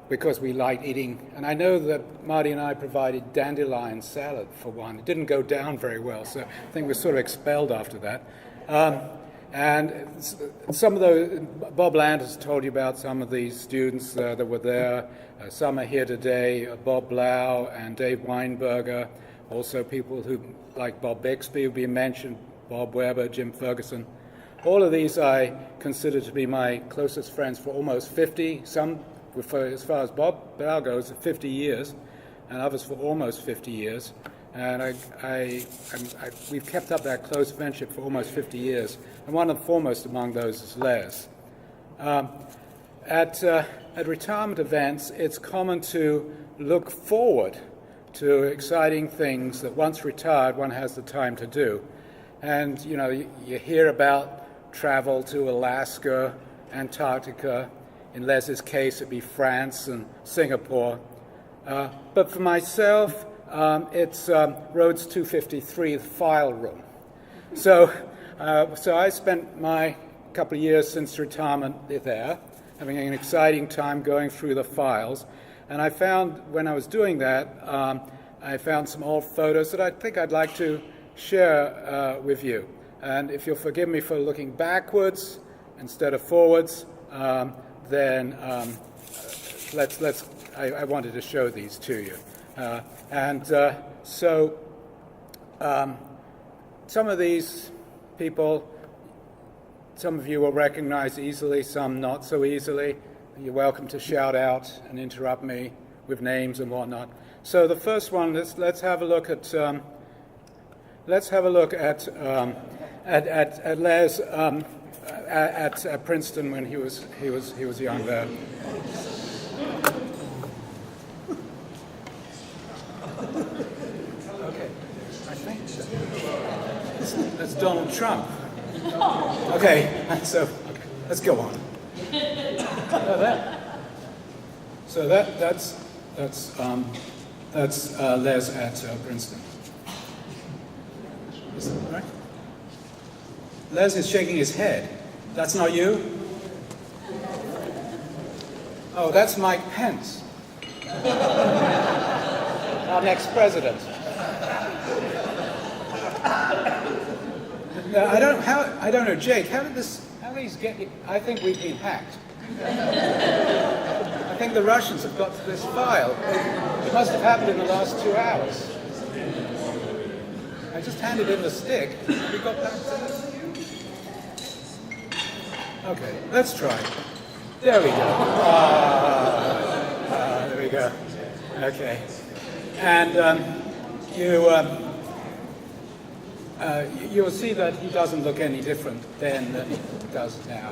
because we liked eating. And I know that Marty and I provided dandelion salad for one. It didn't go down very well, so I think we were sort of expelled after that. And some of those, Bob Land has told you about some of these students that were there. Some are here today, Bob Blau and Dave Weinberger, also people who, like Bob Bixby, who've been mentioned, Bob Weber, Jim Ferguson. All of these I consider to be my closest friends for almost 50, some, as far as Bob Blau goes, 50 years, and others for almost 50 years. And we've kept up that close friendship for almost 50 years. And one of the foremost among those is Les. At retirement events, it's common to look forward to exciting things that once retired, one has the time to do. And, you know, you hear about travel to Alaska, Antarctica. In Les's case, it'd be France and Singapore. But for myself, it's Rhodes 253, the file room. So I spent my couple of years since retirement there, having an exciting time going through the files. And I found, when I was doing that, I found some old photos that I think I'd like to share with you. And if you'll forgive me for looking backwards instead of forwards, then I wanted to show these to you. So some of these people, some of you will recognize easily, some not so easily. You're welcome to shout out and interrupt me with names and whatnot. So the first one, let's have a look at Les at Princeton when he was young there. Okay, I think that's Donald Trump. Okay, let's go on. So that's Les at Princeton. Is that right? Les is shaking his head. That's not you? Oh, that's Mike Pence, our next president. No, I don't know, Jake. How did these get? I think we've been hacked. I think the Russians have got to this file. It must have happened in the last 2 hours. I just handed in the stick. We got back to this. Okay, let's try. There we go. There we go. Okay. And you'll see that he doesn't look any different then than he does now.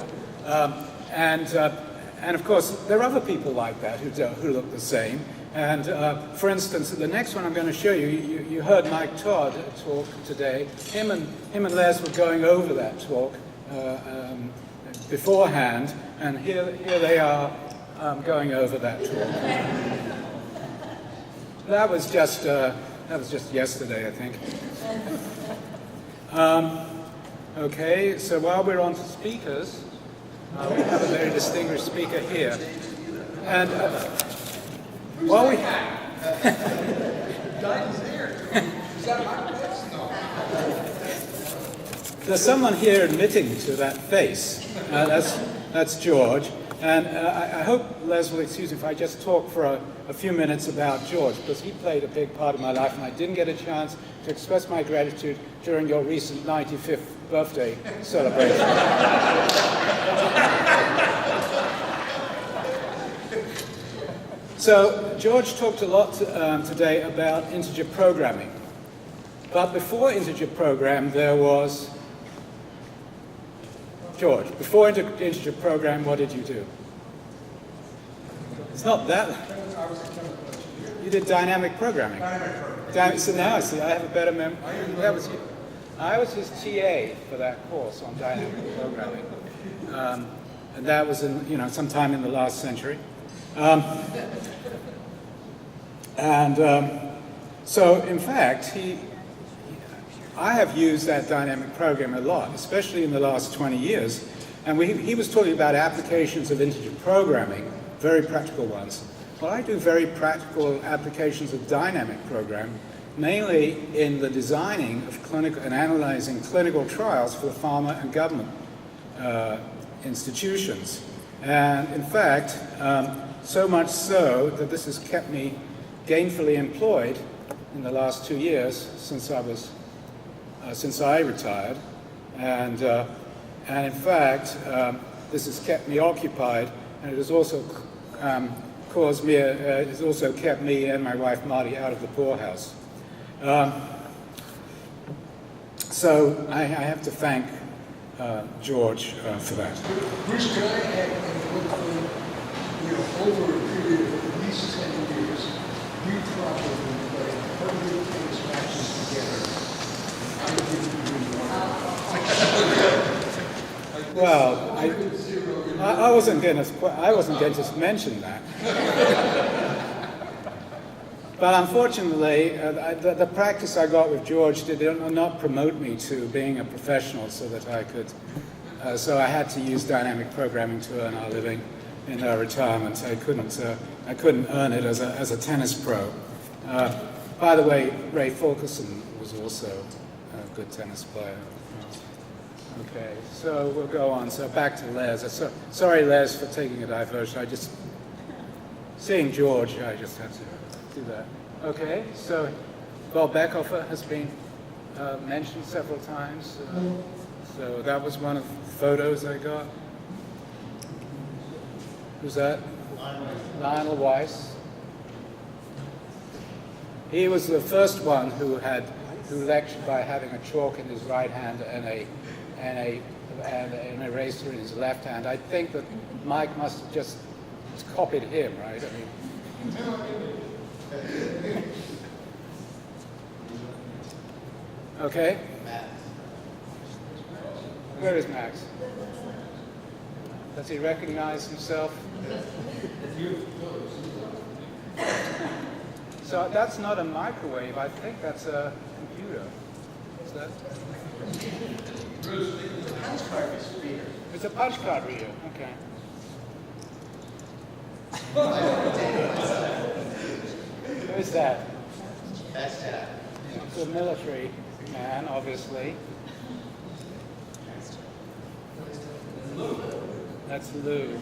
And of course, there are other people like that who look the same. And for instance, the next one I'm going to show you, you heard Mike Todd talk today. Him and Les were going over that talk beforehand, and here they are going over that talk. That was just yesterday, I think. Okay, so while we're on to speakers, we have a very distinguished speaker here. And while we there's someone here admitting to that face. That's George. And I hope Les will excuse me if I just talk for a few minutes about George, because he played a big part of my life, and I didn't get a chance to express my gratitude during your recent 95th birthday celebration. So George talked a lot today about integer programming. But before integer program, there was George. Before integer program, what did you do? It's not that. You did dynamic programming. So now I see I have a better memory. I was his TA for that course on dynamic programming, and that was in sometime in the last century. So in fact, I have used that dynamic program a lot, especially in the last 20 years. And he was talking about applications of integer programming, very practical ones. Well, I do very practical applications of dynamic program, mainly in the designing of clinical and analyzing clinical trials for the pharma and government institutions. And in fact, so much so that this has kept me gainfully employed in the last 2 years since I retired, and in fact, this has kept me occupied, and it has also kept me and my wife Marty out of the poorhouse. So I have to thank George for that. Bruce, can I add over a period of at least 10 years, you probably played 100 tennis matches together. Well, I wasn't going to mention that. But unfortunately, the practice I got with George did not promote me to being a professional, so that I could. So I had to use dynamic programming to earn our living in our retirement. I couldn't earn it as a tennis pro. By the way, Ray Fulkerson was also a good tennis player. Okay, so we'll go on. So back to Les. Sorry, Les, for taking a diversion. Seeing George, I just had to do that. Okay, so Bob Beckhofer has been mentioned several times. So that was one of the photos I got. Who's that? Lionel Weiss. He was the first one who lectured by having a chalk in his right hand and an eraser in his left hand. I think that Mike must have just copied him, right? Okay. Where is Max? Does he recognize himself? So that's not a microwave. I think that's a computer. Is that? It's a punch card reader. Okay. Who is that? That's a military man, obviously. That's Lou.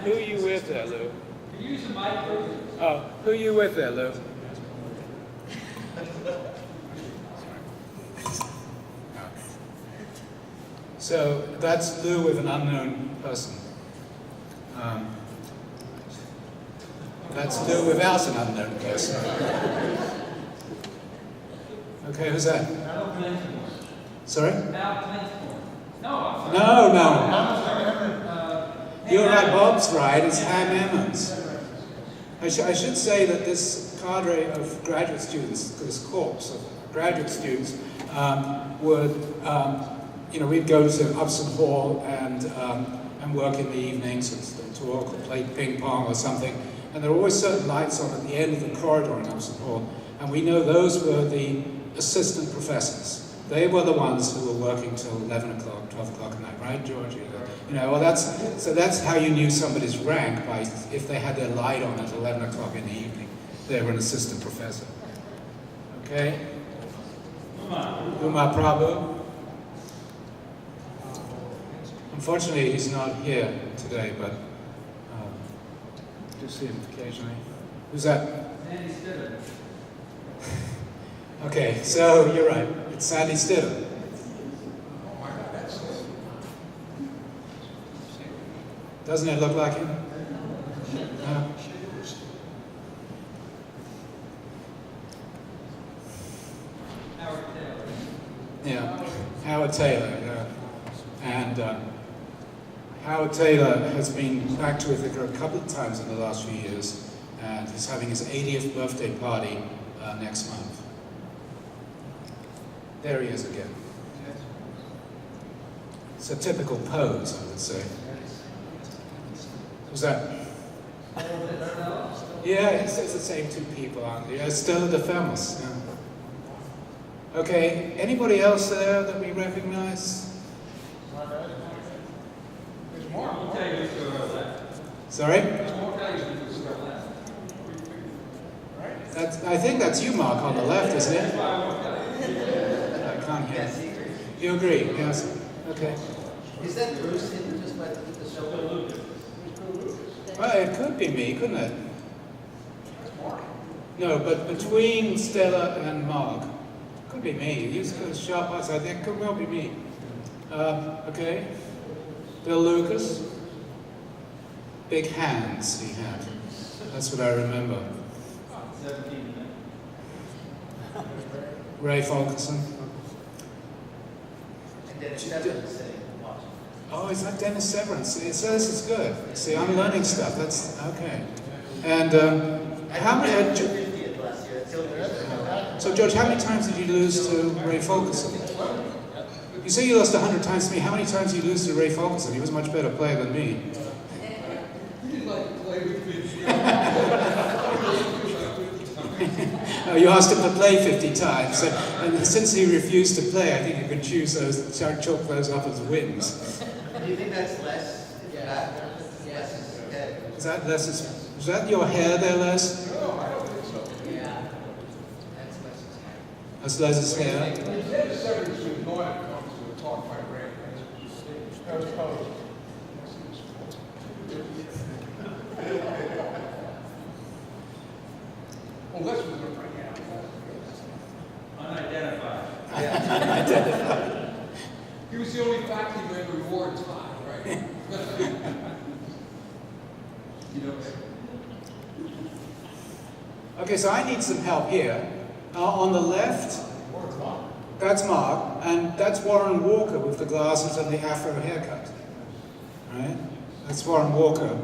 Who are you with there, Lou? Can you use the mic, please? Oh, who are you with there, Lou? So that's Lou with an unknown person. That's Lou without an unknown person. Okay, who's that? Sorry? No. You're right, Bob's right, it's Ham Emmons. I should say that this cadre of graduate students, this corps of graduate students, we'd go to Upson Hall and work in the evenings and talk or play ping pong or something. And there were always certain lights on at the end of the corridor in Upson Hall. And we know those were the assistant professors. They were the ones who were working till 11 o'clock, 12 o'clock at night, right, George? That's how you knew somebody's rank, by if they had their light on at 11 o'clock in the evening. They were an assistant professor. Okay? Uma Prabhu. Unfortunately, he's not here today, but see him occasionally. Who's that? Sandy Stidham. Okay, so you're right. It's Sandy Stidham. Oh my God, that's Doesn't it look like him? No? Howard Taylor. Yeah, Howard Taylor. Yeah. And Howard Taylor has been back to Ithaca a couple of times in the last few years, and he's having his 80th birthday party next month. There he is again. It's a typical pose, I would say. Who's that? Yeah, it's the same two people, aren't they? Stella de Famous. Yeah. Okay, anybody else there that we recognize? Sorry? I think that's you, Mark, on the left, isn't it? I can't hear. You agree? Yes. Okay. Is that Bruce hidden just by the shoulder? Well, it could be me, couldn't it? No, but between Stella and Mark, could be me. He's got sharp eyes. I think it could well be me. Okay. Bill Lucas. Big hands he had. That's what I remember. 17. Ray Fulkerson. And Dennis Severance sitting watching. Oh, is that Dennis Severance? See, so this is good. See, I'm learning stuff. That's okay. And how many? So, George, how many times did you lose to Ray Fulkerson? You say you lost 100 times to me. How many times did you lose to Ray Fulkerson? He was a much better player than me. You asked him to play 50 times, and since he refused to play, I think you can choose those, chalk those up as wins. Do you think that's less? Yeah. Is that Les's? Is that your hair there, Les? No, I don't think so. Yeah. That's Les's hair. That's Les's hair. Dennis Severance was not come to a talk by Ray. That was posed. Well, Les was going to bring out. Unidentified. Unidentified. He was the only faculty member who wore a tie, right? You know. Okay, so I need some help here. On the left, that's Mark, and that's Warren Walker with the glasses and the afro haircut. Right? That's Warren Walker.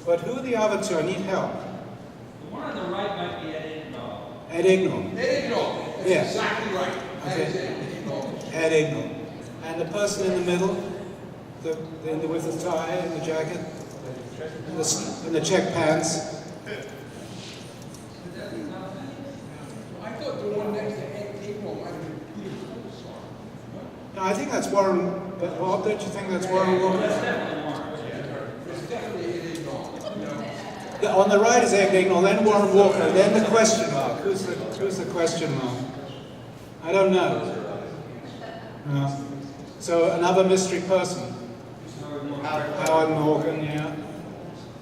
But who are the other two? I need help. The one on the right might be Ed Ignall. Ed Ignall. Ed Ignall. That's Yeah. exactly right. That is Okay. Ed Ignall. Ed Ignall. And the person in the middle, with the tie and the jacket, and the check pants. I thought the one next to Ed Ignall might have been Peter Profesor. No, I think that's Warren. But Bob, don't you think that's Warren Walker? It's definitely Ed Ignall. On the right is Ed Ignall, then Warren Walker, then the question mark. Who's the question mark? I don't know. So another mystery person. Howard Morgan, yeah.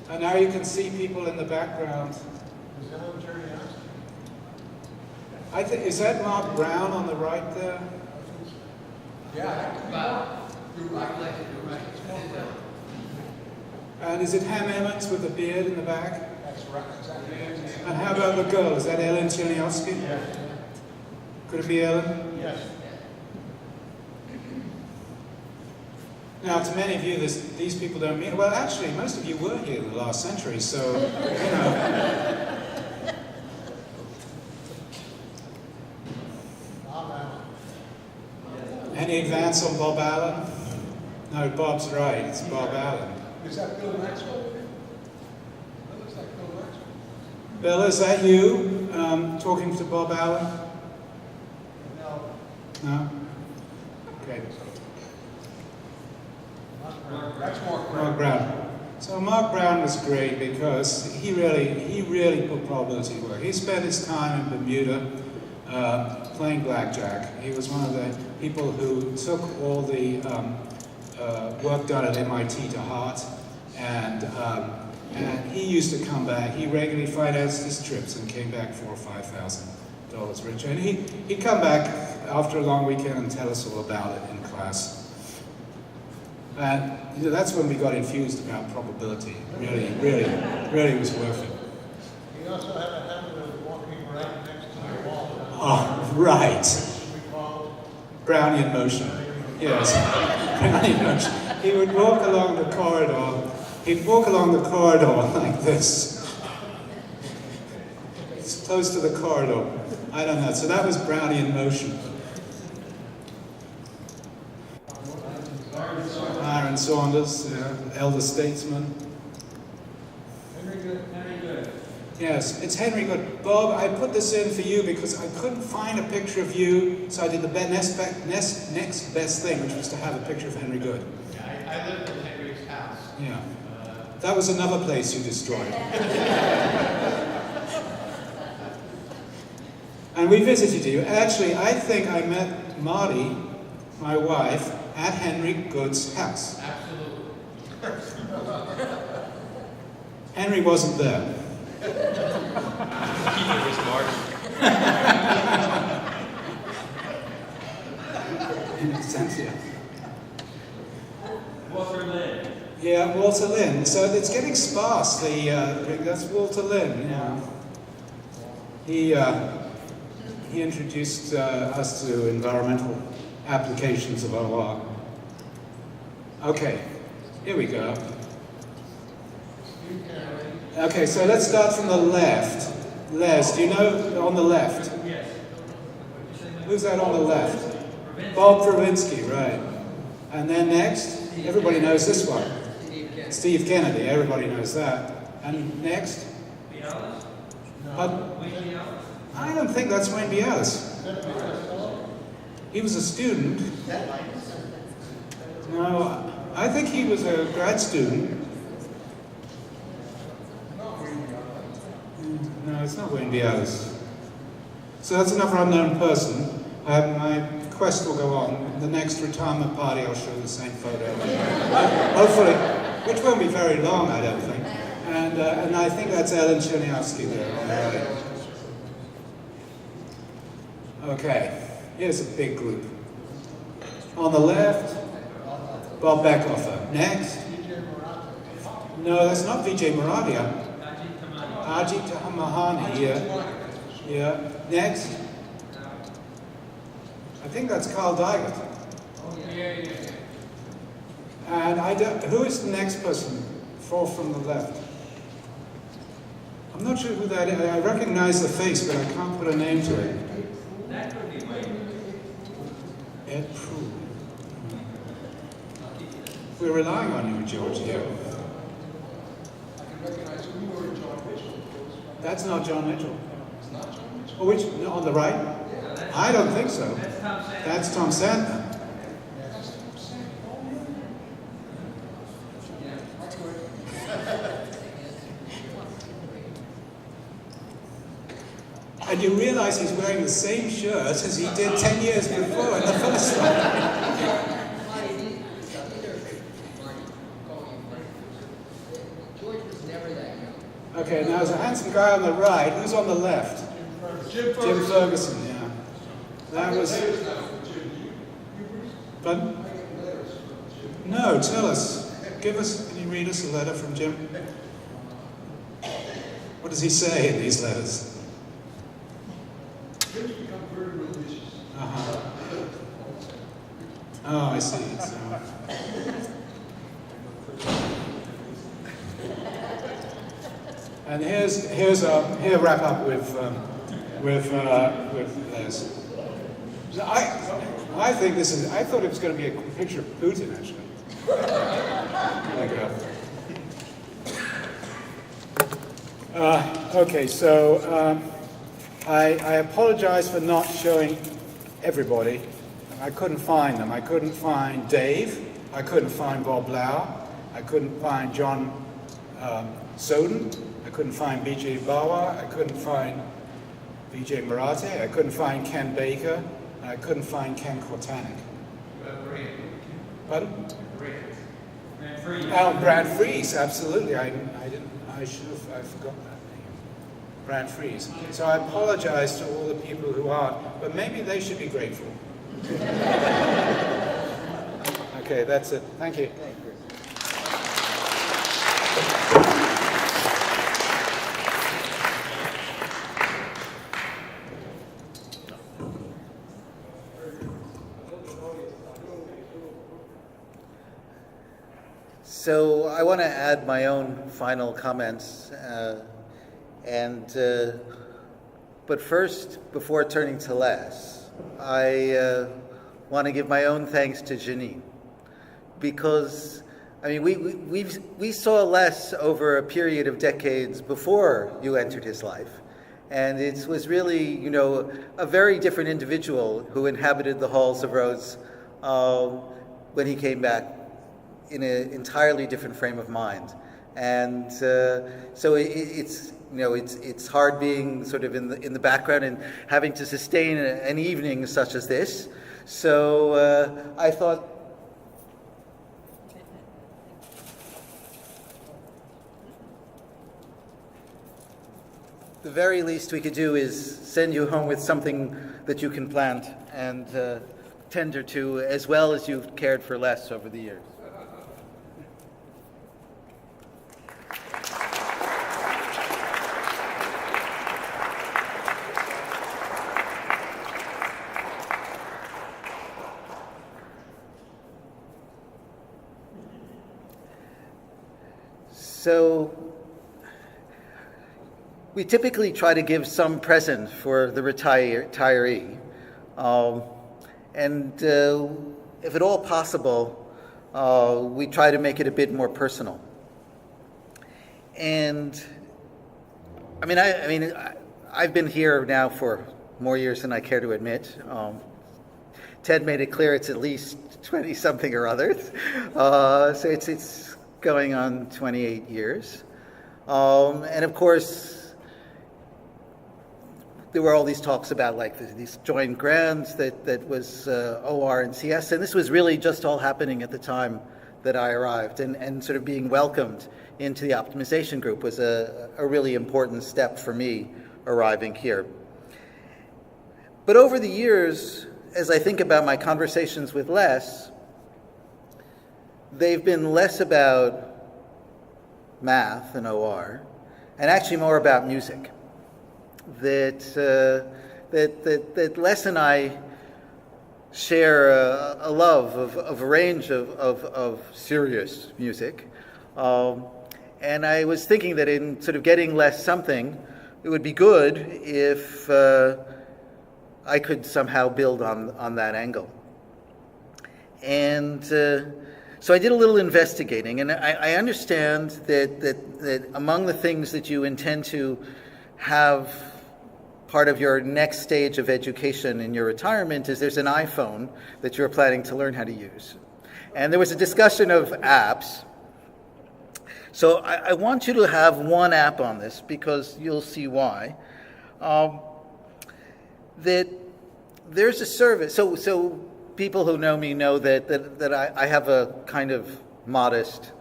And now you can see people in the background. I think, is that Mark Brown on the right there? Yeah, you're right. And is it Ham Emmons with the beard in the back? That's right. Exactly. And how about the girl? Is that Ellen Chernowski? Yeah. Could it be Ellen? Yes. Now, to many of you, these people don't mean... Well, actually, most of you were here in the last century, so, you know... Any advance on Bob Allen? No, Bob's right. It's Bob Allen. Is that Bill Maxwell? That looks like Bill Maxwell. Bill, is that you talking to Bob Allen? No. No? Okay. That's Mark Brown. Mark Brown. So Mark Brown was great because he really put probability to work. He spent his time in Bermuda playing blackjack. He was one of the people who took all the work done at MIT to heart, and And he used to come back. He regularly financed his trips and came back $4,000 or $5,000 richer. And he'd come back after a long weekend and tell us all about it in class. And that's when we got infused about probability. Really was worth it. He also had a habit of walking right next to the wall. Oh, right. Brownian motion. Yes, Brownian motion. He would walk along the corridor. He'd walk along the corridor like this. It's close to the corridor. I don't know. So that was Brownian motion. Aaron Saunders, elder statesman. Henry Good. Yes, it's Henry Good. Bob, I put this in for you because I couldn't find a picture of you, so I did the next best thing, which was to have a picture of Henry Good. Yeah, I lived in Henry's house. Yeah. That was another place you destroyed. And we visited you. Actually, I think I met Marty, my wife, at Henry Good's house. Absolutely. Henry wasn't there. He was Marty. In a sense, yeah. Walter Lynn. Yeah, Walter Lynn. So it's getting sparse. That's Walter Lynn. Yeah. He introduced us to environmental applications of OR. Okay, here we go. Okay, so let's start from the left. Les, do you know on the left? Yes. Who's that on the left? Bob Pravinsky, right. And then next, everybody knows this one. Steve Kennedy, everybody knows that. And next? Bialis? Wayne Bialis? I don't think that's Wayne Bialis. He was a student. No, I think he was a grad student. No, it's not Wayne Bialis. So that's another unknown person. My quest will go on. In the next retirement party, I'll show the same photo. Hopefully, which won't be very long, I don't think. And I think that's Ellen Chernyavsky there on the right. Okay, here's a big group. On the left, Bob Beckhofer. Next? No, that's not Vijay Maradia. Ajit Mahani, yeah. Next? I think that's Carl Dygert. And who is the next person? Fourth from the left. I'm not sure who that is. I recognize the face, but I can't put a name to it. That could be Wayne. Ed Prue. We're relying on you, George, here. I can recognize who you were, John Mitchell. That's not John Mitchell. It's not John Mitchell. Oh, which? No, on the right? Yeah. I don't think so. That's Tom Sanders. That's Tom Sandner. And you realize he's wearing the same shirt as he did 10 years before in the first one. George was never that young. Okay, now there's a handsome guy on the right. Who's on the left? Jim Jim Ferguson, yeah. That was... Pardon? No, tell us. Can you read us a letter from Jim? What does he say in these letters? Jim's become very religious. Uh-huh. Oh, I see. And here wrap up with Les. So I think this is. I thought it was going to be a picture of Putin actually. There you go. Okay, so I apologize for not showing everybody. I couldn't find them. I couldn't find Dave. I couldn't find Bob Blau. I couldn't find John Soden. I couldn't find B.J. Bawa. I couldn't find Vijay Marathi. I couldn't find Ken Baker. And I couldn't find Ken Kortanek. Pardon? Brad Fries. Oh, Brad Fries, absolutely. I I've forgotten that name. Brad Fries. So I apologize to all the people who aren't, but maybe they should be grateful. Okay, that's it. Thank you. So I want to add my own final comments, but first, before turning to Les, I want to give my own thanks to Janine, because I mean we saw Les over a period of decades before you entered his life, and it was really a very different individual who inhabited the halls of Rhodes when he came back, in an entirely different frame of mind, and so it's hard being sort of in the background and having to sustain an evening such as this. So I thought the very least we could do is send you home with something that you can plant and tender to, as well as you've cared for Les over the years. So we typically try to give some present for the retiree, and if at all possible, we try to make it a bit more personal. And I've been here now for more years than I care to admit. Ted made it clear it's at least 20-something or other, so it's going on 28 years. And of course, there were all these talks about these joint grants that was OR and CS, and this was really just all happening at the time that I arrived, and sort of being welcomed into the optimization group was a really important step for me arriving here. But over the years, as I think about my conversations with Les, they've been less about math and OR, and actually more about music. That Les and I share a love of a range of serious music, and I was thinking that in sort of getting Les something, it would be good if I could somehow build on that angle. And so I did a little investigating, and I understand that among the things that you intend to have part of your next stage of education in your retirement is there's an iPhone that you're planning to learn how to use. And there was a discussion of apps. So I want you to have one app on this, because you'll see why. That there's a service. So people who know me know that I have a kind of modest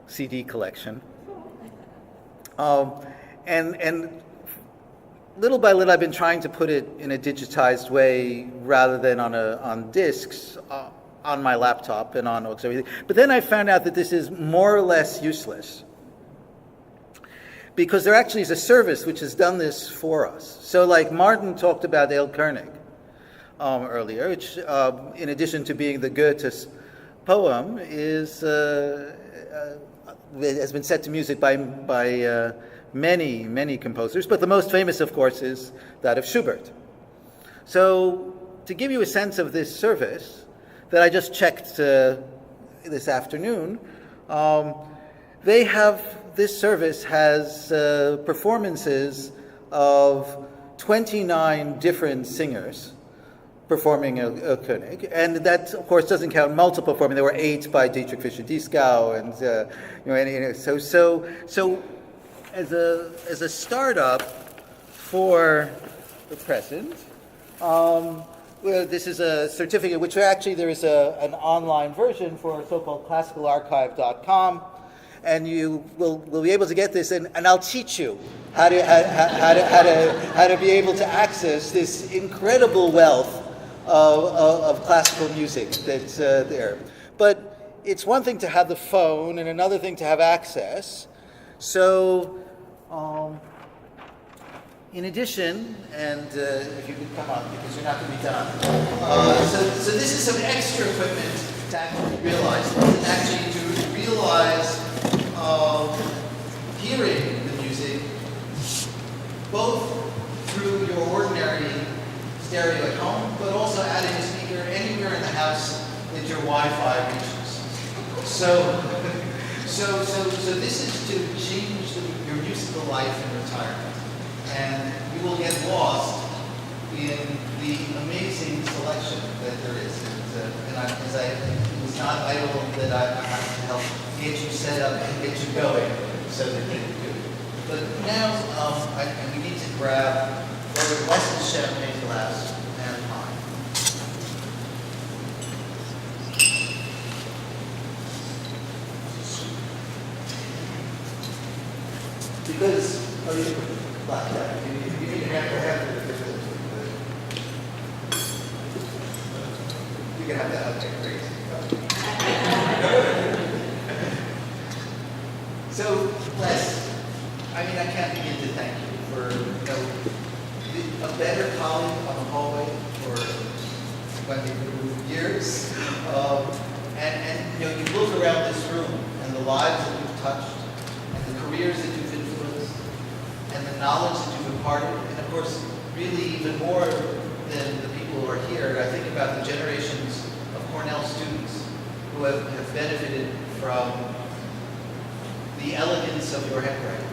CD collection. And little by little, I've been trying to put it in a digitized way rather than on discs on my laptop and on everything. But then I found out that this is more or less useless, because there actually is a service which has done this for us. So like Martin talked about Dale Koenig earlier, which in addition to being the Goethe's poem, has been set to music by many composers, but the most famous, of course, is that of Schubert. So to give you a sense of this service that I just checked this afternoon, this service has performances of 29 different singers performing a Koenig, and that, of course, doesn't count multiple performing. There were 8 by Dietrich Fischer-Dieskau, and so as a startup for the present, this is a certificate, which actually there is an online version for so-called classicalarchive.com. and you will be able to get this, and I'll teach you how to be able to access this incredible wealth of classical music that's there. But it's one thing to have the phone, and another thing to have access. So, in addition, and if you could come on, because you're not going to be done. So this is some extra equipment to actually realize, and actually to realize hearing the music, both through your ordinary stereo at home, but also adding a speaker anywhere in the house that your Wi-Fi reaches. So this is to change your musical life in retirement. And you will get lost in the amazing selection that there is. It was not idle that I have to help get you set up and get you going so that you can do it. But now we need to grab a licensed champagne glass and wine. Because, you need to have you can have that out there, great. So, Les, I can't begin to thank you for, a better colleague on the hallway for 20 years. And you look around this room and the lives that you've touched, and the careers that you've influenced, and the knowledge that you've imparted, and of course, really even more than the people who are here, I think about the generations of Cornell students who have benefited from the elegance of your handwriting.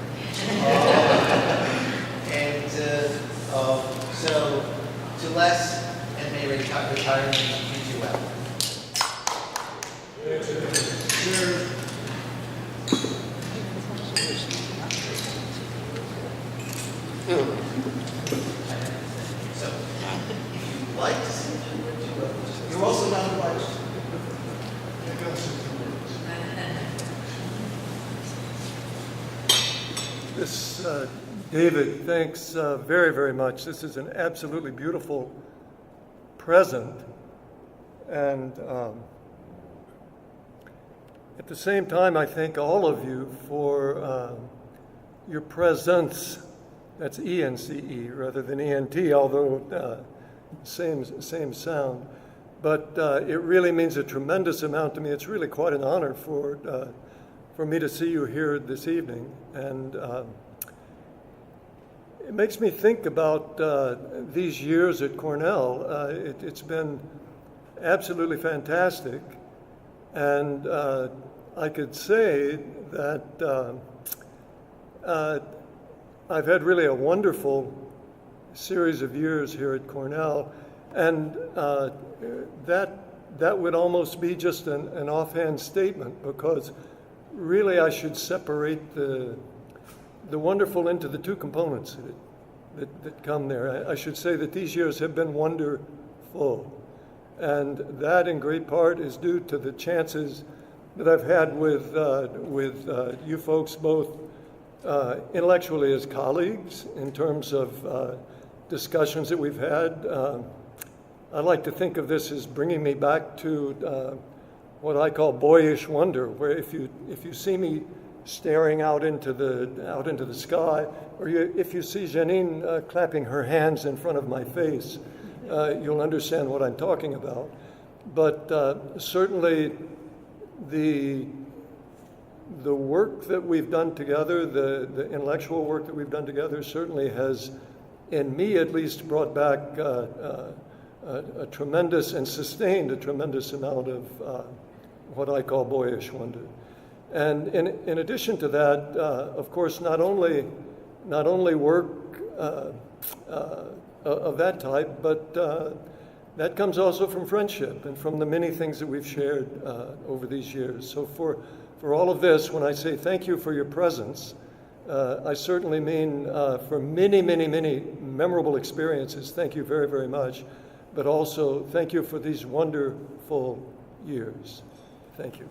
So to Les and may retirement treat you well. So, if you'd like to see you're also not obliged. David, thanks very, very much. This is an absolutely beautiful present. And at the same time, I thank all of you for your presence. That's E-N-C-E rather than E-N-T, although same sound. But it really means a tremendous amount to me. It's really quite an honor for me to see you here this evening. And it makes me think about these years at Cornell. It's been absolutely fantastic. And I could say that I've had really a wonderful series of years here at Cornell. And that would almost be just an offhand statement, because really I should separate the wonderful into the two components that come there. I should say that these years have been wonderful, and that in great part is due to the chances that I've had with you folks, both intellectually as colleagues, in terms of discussions that we've had. I like to think of this as bringing me back to what I call boyish wonder, where if you see me staring out into the sky, or if you see Janine clapping her hands in front of my face, you'll understand what I'm talking about. But certainly the work that we've done together, the intellectual work that we've done together, certainly has, in me at least, brought back a tremendous and sustained a tremendous amount of what I call boyish wonder. And in addition to that, of course, not only work of that type, but that comes also from friendship and from the many things that we've shared over these years. So for all of this, when I say thank you for your presence, I certainly mean for many, many, many memorable experiences, thank you very, very much. But also thank you for these wonderful years. Thank you.